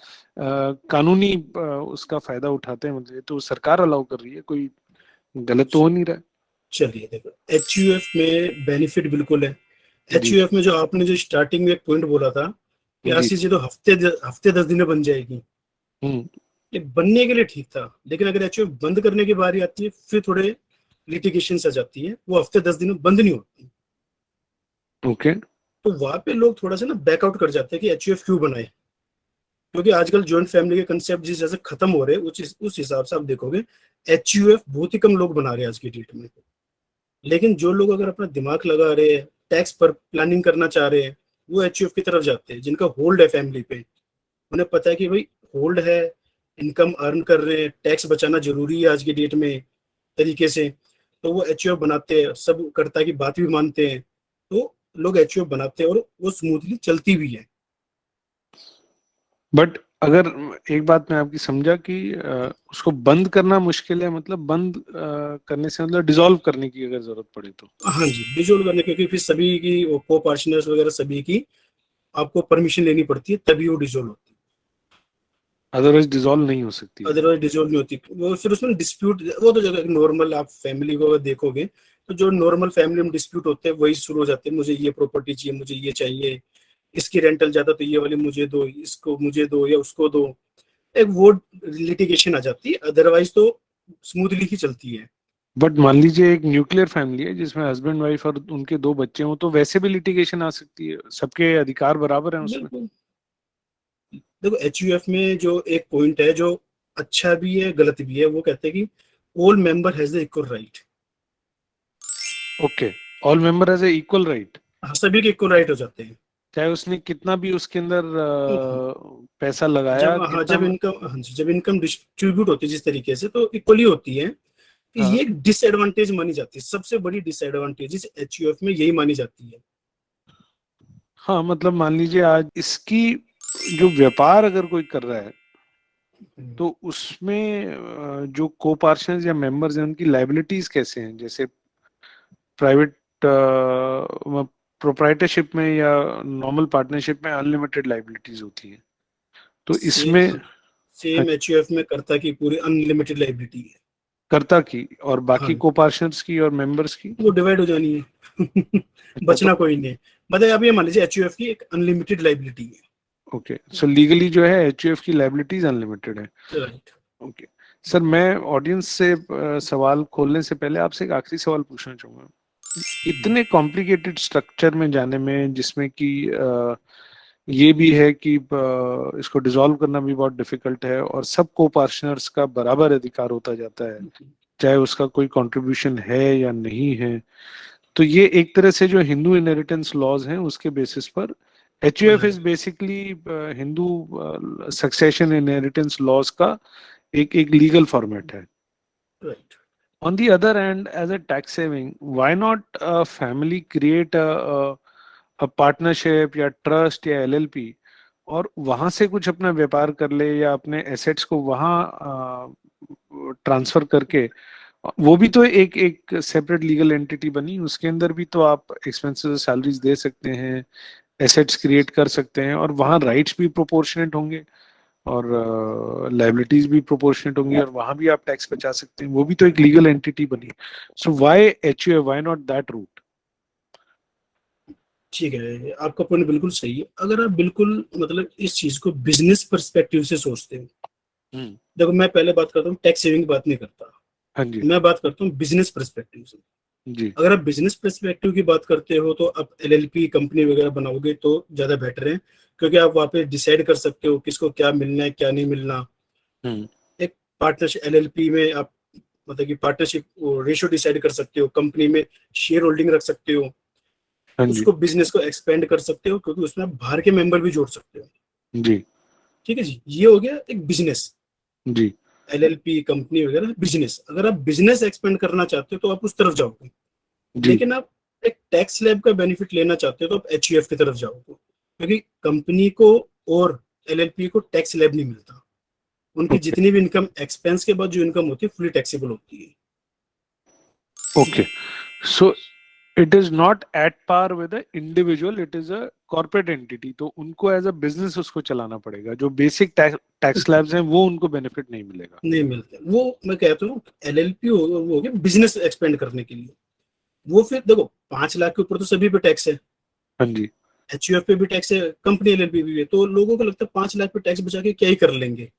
कानूनी उसका फायदा उठाते हैं? मतलब तो सरकार अलाउ कर रही है, कोई गलत तो हो नहीं रहा। चलिए देखो, एचयूएफ में बेनिफिट बिल्कुल है। एचयूएफ में जो आपने जो स्टार्टिंग में एक पॉइंट बोला था कि आशीष जी तो हफ्ते 10 दिन में बन जाएगी, ये बनने के लिए ठीक था। लेकिन अगर एचयूएफ बंद करने की बारी आती है फिर थोड़े लिटिगेशन आ जाती है, वो हफ्ते 10 दिन में बंद नहीं होती। ओके। तो वहां पे लोग थोड़ा सा ना बैकआउट कर जाते हैं कि एचयूएफ क्यों बनाए, क्योंकि आजकल जॉइंट फैमिली के कंसेप्ट जिस जैसे खत्म हो रहे हैं उस हिसाब से आप देखोगे एचयूएफ बहुत ही कम लोग बना रहे हैं आज की डेट में। लेकिन जो लोग अगर अपना दिमाग लगा रहे हैं, टैक्स पर प्लानिंग करना चाह रहे हैं, वो एचयूएफ की तरफ जाते हैं। जिनका होल्ड है फैमिली पे, उन्हें पता है कि भाई होल्ड है, इनकम अर्न कर रहे हैं, टैक्स बचाना जरूरी है आज की डेट में तरीके से, तो वो एचयूएफ बनाते हैं। सब कर्ता की बात भी मानते हैं, तो लोग एचयूएफ बनाते हैं और वो स्मूथली चलती भी है। बट अगर एक बात मैं आपकी समझा कि उसको बंद करना मुश्किल है, मतलब बंद करने से मतलब डिसॉल्व करने की अगर जरूरत पड़े तो? हाँ जी, डिसॉल्व करने, क्योंकि फिर सभी की को पार्टनर्स वगैरह सभी की आपको परमिशन लेनी पड़ती है, तभी वो डिसॉल्व होती है। अदरवाइज डिसॉल्व नहीं हो सकती है? अदरवाइज डिसॉल्व नहीं होती। वो फिर उसमें डिस्प्यूट, वो तो जगह नॉर्मल आप फैमिली को अगर देखोगे तो जो नॉर्मल फैमिली में डिस्प्यूट होते हैं वही शुरू हो जाते हैं। मुझे ये प्रॉपर्टी चाहिए, मुझे ये चाहिए, इसकी रेंटल ज्यादा तो ये वाली मुझे दो, इसको मुझे दो या उसको दो, एक वो लिटिगेशन आ जाती है। अदरवाइज तो स्मूथली ही चलती है। बट मान लीजिए एक न्यूक्लियर फैमिली है जिसमें हस्बैंड वाइफ और उनके दो बच्चे हों, तो वैसे भी लिटिगेशन आ सकती है? सबके अधिकार बराबर हैं उसमें? बिल्कुल। देखो एचयूएफ में जो एक पॉइंट है जो अच्छा भी है गलत भी है, वो कहते हैं कि all member has the equal right. Okay, all member has a equal right. हाँ, सभी के इक्वल राइट हो जाते हैं। चाहे उसने कितना भी उसके अंदर पैसा लगाया, जब हाँ, कितना। जब इनकम डिस्ट्रीब्यूट होती है जिस तरीके से, तो इक्वली होती है। कि हाँ। ये एक डिसएडवांटेज मानी जाती है, सबसे बड़ी डिसएडवांटेज इस एचयूएफ में यही मानी जाती है। हाँ, मतलब मान लीजिए आज इसकी जो व्यापार अगर कोई कर रहा है तो उसमें जो को पार्टनर्स या मेंबर्स हैं उनकी लाइबिलिटीज कैसे हैं? जैसे प्राइवेट प्रोप्राइटरशिप में या नॉर्मल पार्टनरशिप में अनलिमिटेड लाइबिलिटीज होती है, तो सेम इसमें? हाँ, सेम एचयूएफ में करता की पूरी अनलिमिटेड लाइबिलिटी है। कर्ता की और बाकी हाँ, को पार्टनर्स की और मेंबर्स की? वो डिवाइड हो जानी है। अच्छा, तो बचना कोई नहीं है। मतलब अब ये मान लीजिए एचयूएफ की एक अनलिमिटेड लाइबिलिटी है। ओके, सो लीगली जो है एचयूएफ की लाइबिलिटीज अनलिमिटेड है। राइट। ओके सर, मैं ऑडियंस से सवाल खोलने से पहले आपसे एक आखिरी सवाल पूछना चाहूंगा। इतने कॉम्प्लिकेटेड स्ट्रक्चर में जाने में, जिसमें कि ये भी है कि इसको डिसॉल्व करना भी बहुत डिफिकल्ट है और सब को पार्टनर्स का बराबर अधिकार होता जाता है, चाहे उसका कोई कंट्रीब्यूशन है या नहीं है, तो ये एक तरह से जो हिंदू इनहेरिटेंस लॉज हैं उसके बेसिस पर HUF is basically Hindu succession inheritance laws का एक लीगल फॉर्मेट है। Right. On the other hand, as a tax saving, why not a family create a partnership या ट्रस्ट या एलएलपी और वहां से कुछ अपना व्यापार कर ले या अपने एसेट्स को वहां ट्रांसफर करके? वो भी तो एक एक सेपरेट लीगल एंटिटी बनी, उसके अंदर भी तो आप एक्सपेंसेस सैलरीज दे सकते हैं, एसेट्स क्रिएट कर सकते हैं, और वहाँ राइट्स भी प्रोपोर्शनेट होंगे और लाइबिलिटीज भी प्रोपोर्शनेट होंगी और वहां भी आप टैक्स बचा सकते हैं। वो भी तो एक लीगल एंटिटी बनी। So why HUF, why not that route? ठीक है, आपका पॉइंट बिल्कुल सही है। अगर आप बिल्कुल मतलब इस चीज को बिजनेस पर्सपेक्टिव से सोचते हो, देखो मैं पहले बात करता हूँ, टैक्स सेविंग की बात नहीं करता, हाँ जी। मैं बात करता हूँ बिजनेस पर्सपेक्टिव से। जी। अगर आप बिजनेस पर्सपेक्टिव की बात करते हो तो आप एलएलपी कंपनी वगैरह बनाओगे तो ज्यादा बेटर है, क्योंकि आप वहाँ पे डिसाइड कर सकते हो किसको क्या मिलना है क्या नहीं मिलना। एक पार्टनरशिप एलएलपी में आप मतलब कि पार्टनरशिप रेशियो डिसाइड कर सकते हो, कंपनी में शेयर होल्डिंग रख सकते हो, हाँ जी। उसको बिजनेस को एक्सपेंड कर सकते हो, क्योंकि उसमें आप बाहर के मेंबर भी जोड़ सकते हो। जी। ठीक है जी, ये हो गया एक बिजनेस। जी। LLP कंपनी वगैरह बिजनेस, अगर आप बिजनेस एक्सपेंड करना चाहते हो तो आप उस तरफ जाओगे, जी। लेकिन आप एक टैक्स स्लैब का बेनिफिट लेना चाहते हो तो आप HUF की तरफ जाओगे, क्योंकि कंपनी को और LLP को टैक्स स्लैब नहीं मिलता, उनकी ओके जितनी भी इनकम एक्सपेंस के बाद जो इनकम होती है फुली टैक्सेबल होती है। Okay, so it is not at par with a individual, it is a corporate entity, तो उनको एज अ बिजनेस उसको चलाना पड़ेगा। जो बेसिक टैक्स स्लैब्स हैं वो उनको बेनिफिट नहीं मिलेगा। नहीं मिलते, वो मैं कहता हूँ LLP वो हो गया बिजनेस एक्सपेंड करने के लिए। वो फिर देखो 5 लाख के ऊपर तो सभी पे टैक्स है, हाँ जी। HUF पे भी टैक्स है, कंपनी LLP भी है, तो लोगों को लगता है 5 लाख पे टैक्स बचा के क्या ही कर लेंगे।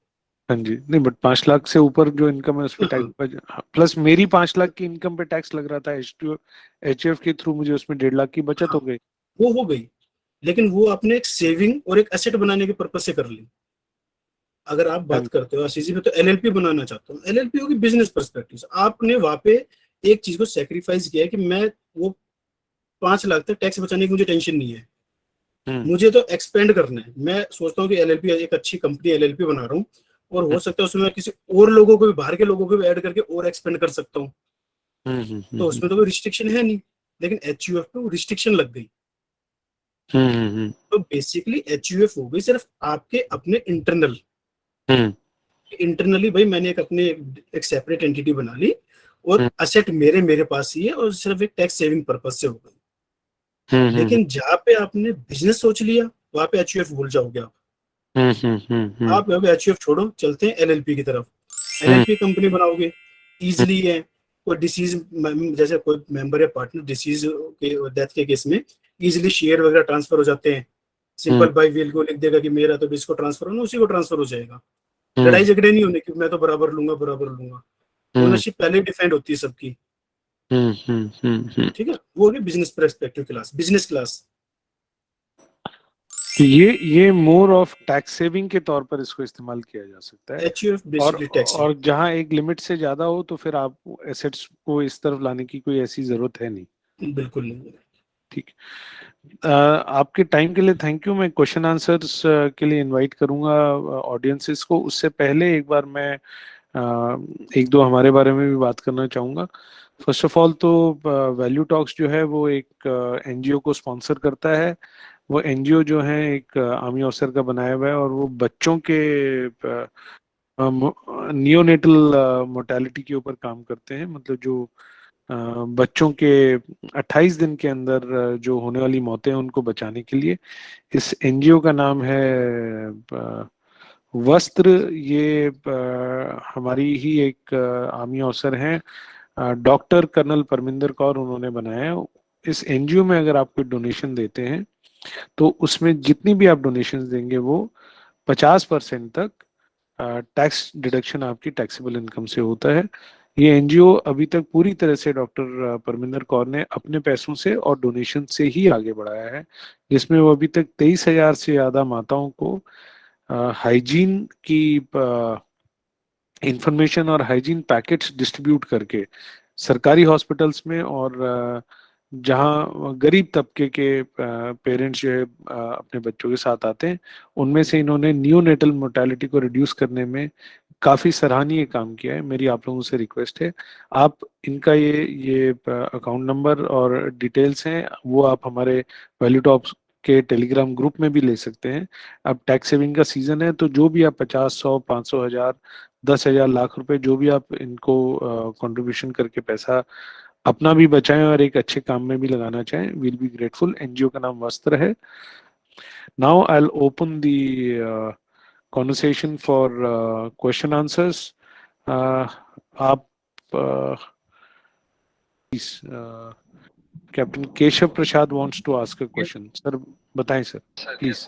हाँ जी, नहीं बट 5 लाख से ऊपर जो इनकम है उस पर हाँ, टैक्स, प्लस मेरी 5 लाख की इनकम पे टैक्स लग रहा था HUF के थ्रू, मुझे उसमें 1.5 लाख की बचत हो हाँ गई। वो हो गई, लेकिन वो आपने एक सेविंग और एक एसेट बनाने के पर्पज से कर ली। अगर आप हाँ बात करते हो आशीष जी में, तो LLP बनाना चाहते हो, LLP होगी बिजनेस पर्सपेक्टिव, आपने वहां पे एक चीज को सेक्रीफाइस किया है कि मैं वो 5 लाख तक टैक्स बचाने की मुझे टेंशन नहीं है, हम्म मुझे तो एक्सपेंड करना है। मैं सोचता हूँ कि LLP एक अच्छी कंपनी LLP बना रहा हूँ, और हो सकता है उसमें मैं किसी और लोगों को भी, बाहर के लोगों को भी ऐड करके और एक्सपेंड कर सकता हूँ, हम्म हम्म तो हम्म उसमें तो कोई रिस्ट्रिक्शन है नहीं। लेकिन HUF पे वो रिस्ट्रिक्शन लग गई, हम्म तो बेसिकली HUF हो गई सिर्फ आपके अपने इंटरनल, हम्म इंटरनली भाई मैंने एक अपने एक सेपरेट एंटिटी बना ली, और हम्म असेट मेरे पास ही है, और सिर्फ एक टैक्स सेविंग पर्पज से हो गई। हम्म लेकिन जहाँ पे आपने बिजनेस सोच लिया, वहां पे HUF भूल जाओगे आप। आप कहोगे HUF छोड़ो, चलते हैं LLP की तरफ, हम्म LLP कंपनी बनाओगे, इजिली है। कोई डिसीज, जैसे कोई मेंबर या पार्टनर डिसीज के डेथ के केस में इजिली शेयर वगैरह ट्रांसफर हो जाते हैं, हम्म सिंपल बाई विल को लिख देगा कि मेरा तो इसको ट्रांसफर होना, उसी को ट्रांसफर हो जाएगा। हम्म लड़ाई झगड़े नहीं होने कि मैं तो बराबर लूंगा बराबर लूंगा, हम्म ओनरशिप पहले ही डिफाइंड होती है सबकी। हम्म। ठीक है, वो होगी business perspective class, business class. तो ये मोर ऑफ टैक्स सेविंग के तौर पर इसको इस्तेमाल किया जा सकता है। HUF और बेसिकली टैक्स और जहां एक लिमिट से ज्यादा हो तो फिर आप एसेट्स को इस तरफ लाने की कोई ऐसी जरूरत है नहीं। बिल्कुल नहीं। ठीक। आपके टाइम के लिए थैंक यू। मैं क्वेश्चन आंसर्स के लिए इनवाइट करूंगा ऑडियंसेस को। उससे पहले एक बार मैं एक दो हमारे बारे में भी बात करना चाहूंगा। फर्स्ट ऑफ ऑल तो वैल्यू टॉक्स जो है वो एक NGO को स्पॉन्सर करता है। वो NGO जो है एक आर्मी ऑफिसर का बनाया हुआ है, और वो बच्चों के नियोनेटल मोर्टेलिटी के ऊपर काम करते हैं। मतलब जो अ, बच्चों के 28 दिन के अंदर जो होने वाली मौतें हैं उनको बचाने के लिए इस NGO का नाम है वस्त्र। ये हमारी ही एक आर्मी ऑफिसर हैं, डॉक्टर कर्नल परमिंदर कौर, उन्होंने बनाया है। इस NGO में अगर आप कोई डोनेशन देते हैं तो उसमें जितनी भी आप डोनेशन देंगे वो 50% तक टैक्स डिडक्शन आपकी टैक्सेबल इनकम से होता है। ये NGO अभी तक पूरी तरह से डॉक्टर परमिंदर कौर ने अपने पैसों से और डोनेशन से ही आगे बढ़ाया है, जिसमें वो अभी तक 23,000 से ज्यादा माताओं को हाइजीन की इंफॉर्मेशन और हाइजीन पैकेट्स डिस्ट्रीब्यूट करके सरकारी हॉस्पिटल्स में, और जहाँ गरीब तबके के पेरेंट्स जो है अपने बच्चों के साथ आते हैं, उनमें से इन्होंने नियोनेटल मोर्टेलिटी को रिड्यूस करने में काफी सराहनीय काम किया है। मेरी आप लोगों से रिक्वेस्ट है, आप इनका ये अकाउंट नंबर और डिटेल्स हैं वो आप हमारे वैल्यू टॉप्स के टेलीग्राम ग्रुप में भी ले सकते हैं। अब टैक्स सेविंग का सीजन है, तो जो भी आप 50, 100, 500, 1000, 10,000, लाख रुपए जो भी आप इनको कंट्रीब्यूशन करके पैसा अपना भी बचाएं और एक अच्छे काम में भी लगाना चाहें, विल बी ग्रेटफुल। NGO का नाम वस्त्र है। Now I will open the conversation for question answers. आप captain Keshav Prasad wants to ask a Yes, question. Sir बताएं sir, please.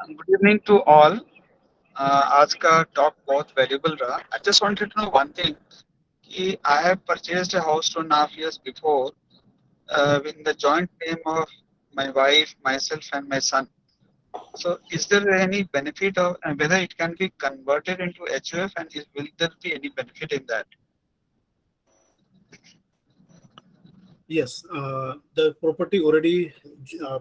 good evening to all. आज का टॉक बहुत वैल्यूबल रहा. I just wanted to know one thing. कि I have purchased a house 2.5 years before with the joint name of my wife, myself, and my son. So, is there any benefit of whether it can be converted into HUF, and will there be any benefit in that? Yes, the property already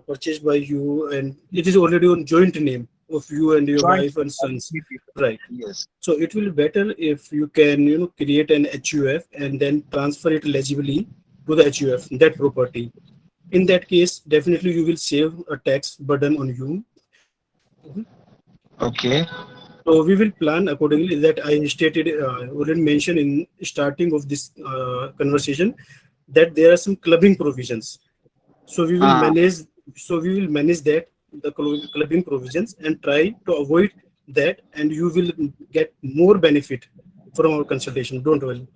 purchased by you, and it is already on joint name. of you and your Joint wife and sons, three people. right? Yes. So it will be better if you can, create an HUF and then transfer it legibly to the HUF, that property. In that case, definitely you will save a tax burden on you. Okay. So we will plan accordingly that I stated, already mentioned in starting of this conversation that there are some clubbing provisions. So we will Ah, manage. So we will manage that the clubbing provisions and try to avoid that, and you will get more benefit from our consultation. Don't worry.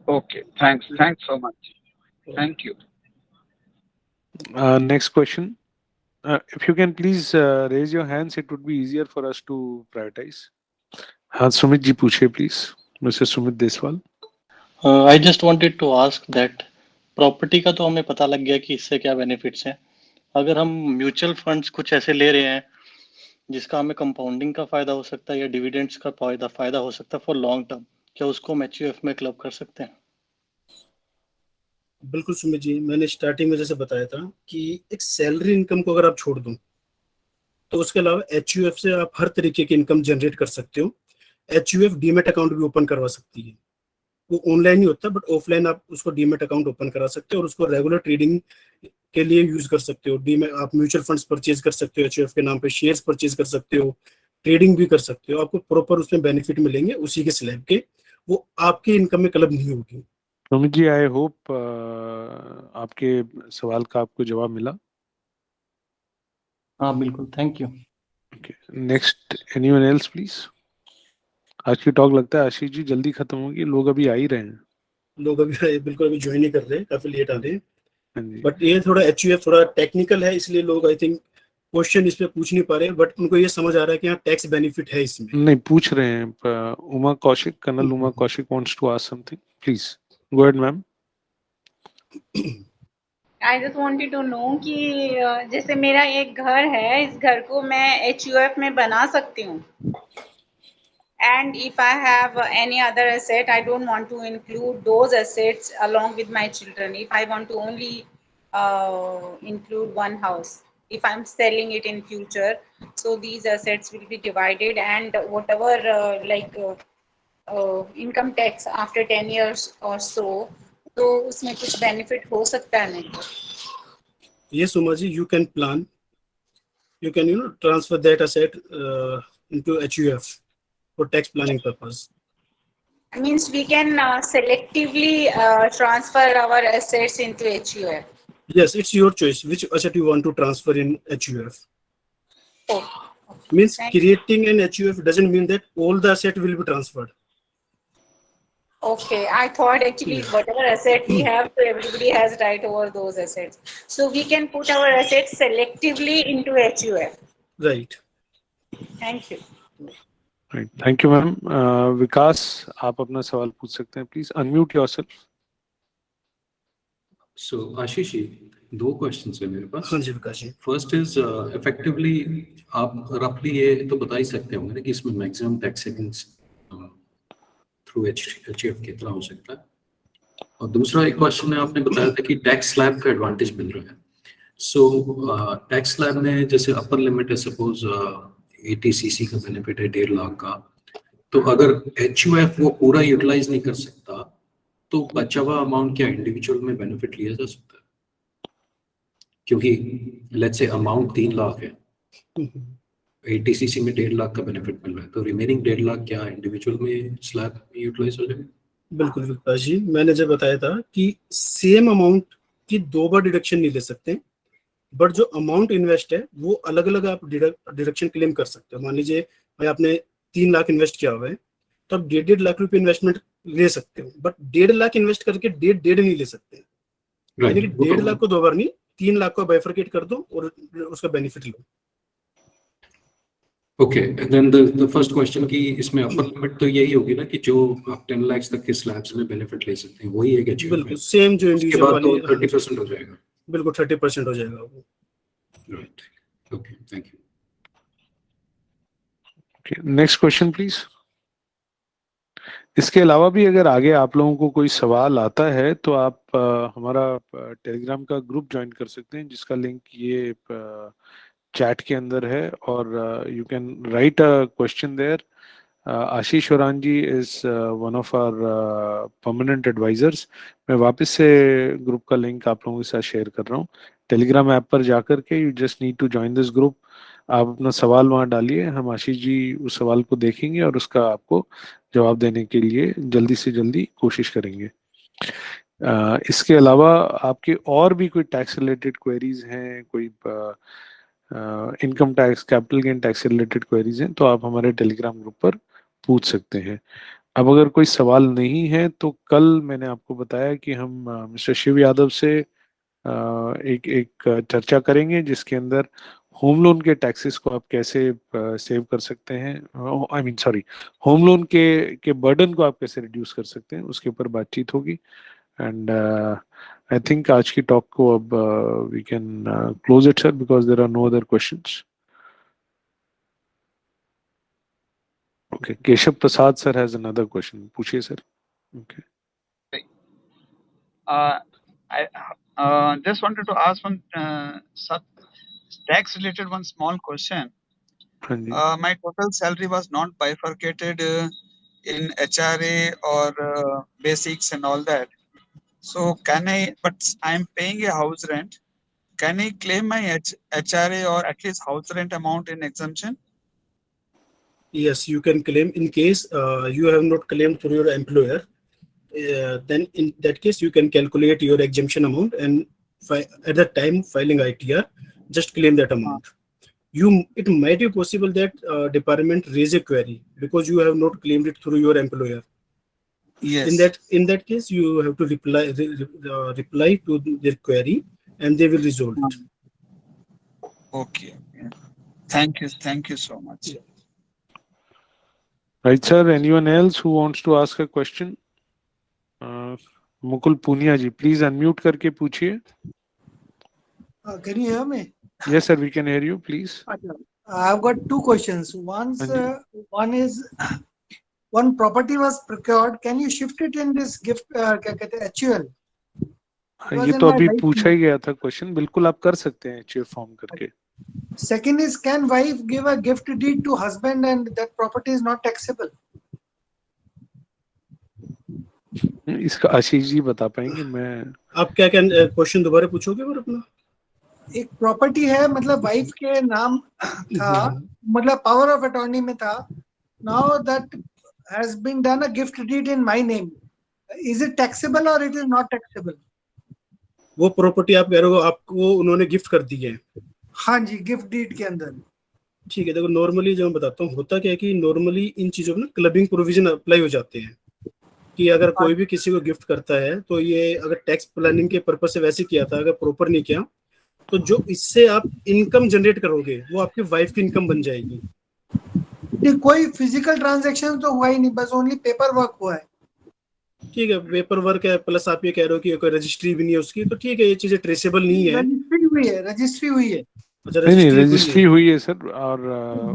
okay. Thanks. Thanks so much. Thank you. Next question. If you can please raise your hands, it would be easier for us to prioritize. हाँ सुमित जी पूछिए please, mister Sumit Deswal. I just wanted to ask that property का तो हमें पता लग गया कि इससे क्या बेनिफिट्स हैं. अगर हम म्यूचुअल फंड्स कुछ ऐसे ले रहे हैं जिसका हमें कंपाउंडिंग का फायदा हो सकता है या डिविडेंड्स का फायदा हो सकता है फॉर लॉन्ग टर्म, क्या उसको हम एचयूएफ में क्लब कर सकते हैं? बिल्कुल सुमित जी, मैंने स्टार्टिंग में जैसे बताया था कि एक सैलरी इनकम को अगर आप छोड़ दो तो उसके अलावा एचयूएफ से आप हर तरीके की इनकम जनरेट कर सकते हो. एचयूएफ डीमेट अकाउंट भी ओपन करवा सकती है. वो ऑनलाइन ही होता है बट ऑफलाइन आप उसको डीमेट अकाउंट ओपन करा सकते हो और उसको रेगुलर ट्रेडिंग के लिए यूज कर सकते हो. डीमेट आप म्यूचुअल फंड्स परचेज कर सकते हो, एचयूएफ के नाम पे शेयर्स परचेज कर सकते हो, ट्रेडिंग भी कर सकते हो. आपको प्रॉपर उसमें बेनिफिट मिलेंगे उसी के स्लैब के, वो आपके इनकम में क्लब नहीं होगी. सुमित जी आई होप आपके सवाल का आपको जवाब मिला. हाँ बिल्कुल, thank you. Next anyone else please. आज की टॉक लगता है आशीष जी जल्दी खत्म होगी, लोग अभी आ ही रहे हैं. लोग अभी बिल्कुल अभी ज्वाइन नहीं कर रहे, काफी लेट आ रहे हैं. हाँ जी. बट ये थोड़ा एचयूएफ थोड़ा टेक्निकल है, इसलिए लोग आई थिंक क्वेश्चन इस पे पूछ नहीं पा रहे, बट उनको ये समझ आ रहा है कि यहाँ टैक्स बेनिफिट है इसमें. नहीं पूछ रहे हैं. Uma Kaushik, colonel Uma Kaushik wants to ask something. Please go ahead ma'am. I just wanted to know कि जैसे मेरा एक घर है, इस घर को मैं एचयूएफ में बना सकती हूँ. And if I have any other asset, I don't want to include those assets along with my children. If I want to only include one house, if I'm selling it in future, so these assets will be divided and whatever income tax after 10 years or so, तो उसमें कुछ benefit हो सकता है मेरे को. Yes, Uma ji, you can plan. You can transfer that asset into HUF for tax planning purpose. Means we can selectively transfer our assets into HUF. Yes, it's your choice which asset you want to transfer in HUF. Oh, Means thank you. creating an HUF doesn't mean that all the asset will be transferred. Okay, I thought actually whatever asset we have, so everybody has right over those assets. So we can put our assets selectively into HUF. Right. Thank you. Right, thank you ma'am. Vikas आप अपना सवाल पूछ सकते हैं, please unmute yourself. So Ashish ji, दो questions है मेरे पास. हाँ जी Vikas ji. First is effectively आप रफली ये तो बता ही सकते होंगे ना कि इसमें maximum tax savings through HUF कितना हो सकता है. और दूसरा एक क्वेश्चन है, आपने बताया था कि टैक्स स्लैब का एडवांटेज मिल रहा है. सो टैक्स स्लैब में जैसे अपर लिमिट है सपोज 80cc का बेनिफिट है 1.5 लाख का, तो अगर एचयूएफ वो पूरा यूटिलाइज नहीं कर सकता तो बचा हुआ अमाउंट क्या इंडिविजुअल में बेनिफिट लिया जा सकता है? क्योंकि लेट्स से अमाउंट 3 लाख है, 80cc में 1.5 लाख का बेनिफिट मिल रहा है, तो रिमेनिंग 1.5 लाख क्या इंडिविजुअल में स्लैब में यूटिलाइज हो जाएगा? बिल्कुल विकास जी, मैंने जब बताया था कि सेम अमाउंट की 2 बार डिडक्शन नहीं ले सकते, बट जो अमाउंट इन्वेस्ट है वो अलग अलग आप डिडक्शन क्लेम कर सकते हो. मान लीजिए भाई आपने 3 लाख इन्वेस्ट किया हुआ है तो आप 1.5 लाख रुपए इन्वेस्टमेंट ले सकते हो, बट 1.5 लाख इन्वेस्ट करके 1.5 नहीं ले सकते. यानी कि 1.5 लाख को 2 बार नहीं, 3 लाख को बाइफरकेट कर दो और उसका बेनिफिट लो. Okay, then the first question की इसमें अपर लिमिट तो यही होगी ना कि जो आप 10 लाख तक के स्लैब्स में बेनिफिट ले सकते हैं वही है एचयूएफ. बिल्कुल सेम जो उसके इंडिविजुअल बाद तो वाली 30% हो जाएगा. बिल्कुल 30% हो जाएगा वो. Right, okay, thank you. Next question please. इसके अलावा भी अगर आगे आप लोगों को कोई सवाल आता है तो आप हमारा टेलीग्राम का ग्रुप ज्वाइन कर सकते हैं जिसका लिंक ये चैट के अंदर है और you can write a question there. Ashish Oraon ji is one of our permanent advisors. मैं वापस से ग्रुप का लिंक आप लोगों के साथ शेयर कर रहा हूँ. टेलीग्राम ऐप पर जाकर के you just need to join this group. आप अपना सवाल वहाँ डालिए, हम आशीष जी उस सवाल को देखेंगे और उसका आपको जवाब देने के लिए जल्दी से जल्दी कोशिश करेंगे. इसके अलावा आपके और भी कोई टैक्स रिलेटेड क्वेरीज हैं, कोई income tax, capital gain tax से रिलेटेड क्वेरीज हैं, तो आप हमारे टेलीग्राम ग्रुप पर पूछ सकते हैं. अब अगर कोई सवाल नहीं है तो कल मैंने आपको बताया कि हम मिस्टर शिव यादव से एक एक चर्चा करेंगे जिसके अंदर होम लोन के टैक्सेस को आप कैसे सेव कर सकते हैं, I mean sorry, home loan के बर्डन को आप कैसे रिड्यूस कर सकते हैं, उसके ऊपर बातचीत होगी. एंड आई थिंक आज की टॉक को अब we can close it sir, because there are no other questions. Okay, Keshav Prasad sir has another question. पूछिए sir. Okay. I just wanted to ask one tax related one small question. हाँ जी. My total salary was not bifurcated in HRA or basics and all that. So can I? But I am paying a house rent. Can I claim my HRA or at least house rent amount in exemption? Yes, you can claim in case you have not claimed through your employer. Then in that case, you can calculate your exemption amount and at the time filing ITR, just claim that amount. It might be possible that department raise a query because you have not claimed it through your employer. Yes. In that case, you have to reply to their query, and they will resolve it. Okay. Thank you so much. Yeah. Right, sir. Anyone else who wants to ask a question? Mukul Poonia ji, please unmute करके पूछिए. Can you hear me? Yes, sir. We can hear you. Please. I've got two questions. One is one property was procured. Can you shift it in this gift? क्या कहते हैं HUL? ये तो अभी पूछा ही गया था क्वेश्चन. बिल्कुल आप कर सकते हैं HUL फॉर्म करके. Second is, can wife give a gift deed to husband and that property is not taxable? इसका आशीष जी बता पाएंगे. मैं आप क्या क्वेश्चन दोबारा पूछोगे और अपना? एक प्रॉपर्टी है, मतलब वाइफ के नाम था, मतलब पावर ऑफ अटॉर्नी में था. Now that has been done a gift deed in my name. Is it taxable or it is not taxable? वो प्रॉपर्टी आप कह रहे हो आपको उन्होंने गिफ्ट कर दी है? हाँ जी, गिफ्ट डीड के अंदर. ठीक है, देखो नॉर्मली जो मैं बताता हूँ, होता क्या है कि नॉर्मली इन चीजों में ना क्लबिंग प्रोविजन अप्लाई हो जाते हैं कि अगर कोई भी किसी को गिफ्ट करता है तो ये अगर टैक्स प्लानिंग के पर्पज से वैसे किया था, अगर प्रॉपर नहीं किया तो जो इससे आप इनकम जनरेट करोगे वो आपकी वाइफ की इनकम बन जाएगी. कोई फिजिकल ट्रांजैक्शन तो हुआ ही नहीं, बस ओनली पेपर वर्क हुआ है. ठीक है, पेपर वर्क है, प्लस आप ये कह रहे हो कि कोई रजिस्ट्री भी नहीं है उसकी, तो ठीक है, ये चीजें ट्रेसेबल नहीं है. रजिस्ट्री हुई है. अच्छा, रजिस्ट्री हुई है सर. और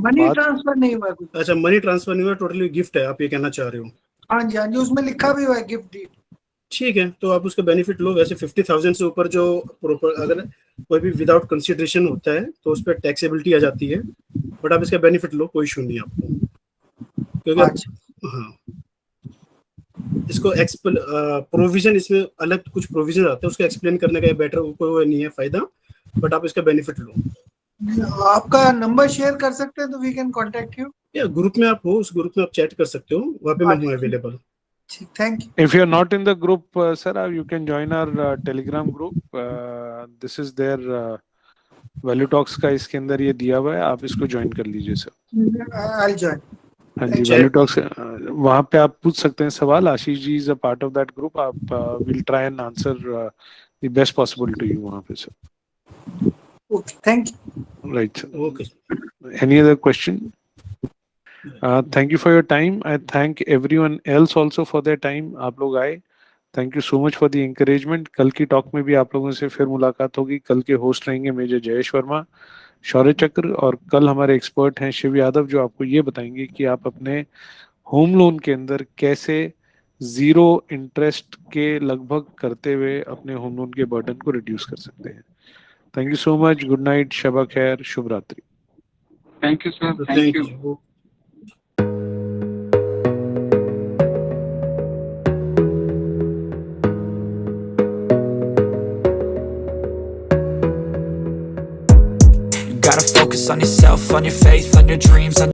मनी ट्रांसफर नहीं हुआ कुछ. अच्छा, मनी ट्रांसफर नहीं हुआ, टोटली गिफ्ट है, आप ये कहना चाह रहे हो? हाँ जी, हाँ जी, उसमें लिखा भी हुआ है गिफ्ट डीड. ठीक है, तो आप उसका बेनिफिट लो. वैसे 50,000 से ऊपर जो प्रॉपर अगर कोई भी विदाउट कंसिडरेशन होता है तो उस पर टैक्सेबिलिटी आ जाती है, बट आप इसका बेनिफिट लो, कोई इशू नहीं है आपको. क्योंकि हाँ, इसको प्रोविजन, इसमें अलग कुछ प्रोविजन आते हैं, उसको एक्सप्लेन करने का बेटर कोई नहीं है फायदा, बट आप इसका बेनिफिट लो. आपका नंबर शेयर कर सकते हैं तो वी कैन कांटेक्ट यू. या ग्रुप में आप हो, उस ग्रुप में आप चैट कर सकते हो, वहाँ पे मैं हूँ available. Thank you. If you are not in the group, sir, you can join our Telegram group. This is their Value Talks का इसके अंदर ये दिया हुआ है, आप इसको ज्वाइन कर लीजिए सर. I'll join. हाँ जी, Value Talks वहाँ पे आप पूछ सकते हैं सवाल. Ashish ji is a part of that group. आप will try and answer the best possible to you वहाँ पे sir. Okay, thank you. Right sir. Okay. Any other question? Thank you for your time. I thank everyone else also for their time. आप लोग आए. Thank you so much for the encouragement. कल की talk में भी आप लोगों से फिर मुलाकात होगी. कल के होस्ट रहेंगे मेजर जयेश वर्मा, शौर्य चक्र, और कल हमारे एक्सपर्ट हैं शिव यादव, जो आपको ये बताएंगे कि आप अपने होम लोन के अंदर कैसे जीरो इंटरेस्ट के लगभग करते हुए अपने होम लोन के बर्डन को रिड्यूस कर सकते हैं. Thank you so much. Good night. Shaba Khair. Shubh Ratri. Thank you, sir. तो Thank you. you. You gotta focus on yourself, on your faith, on your dreams, on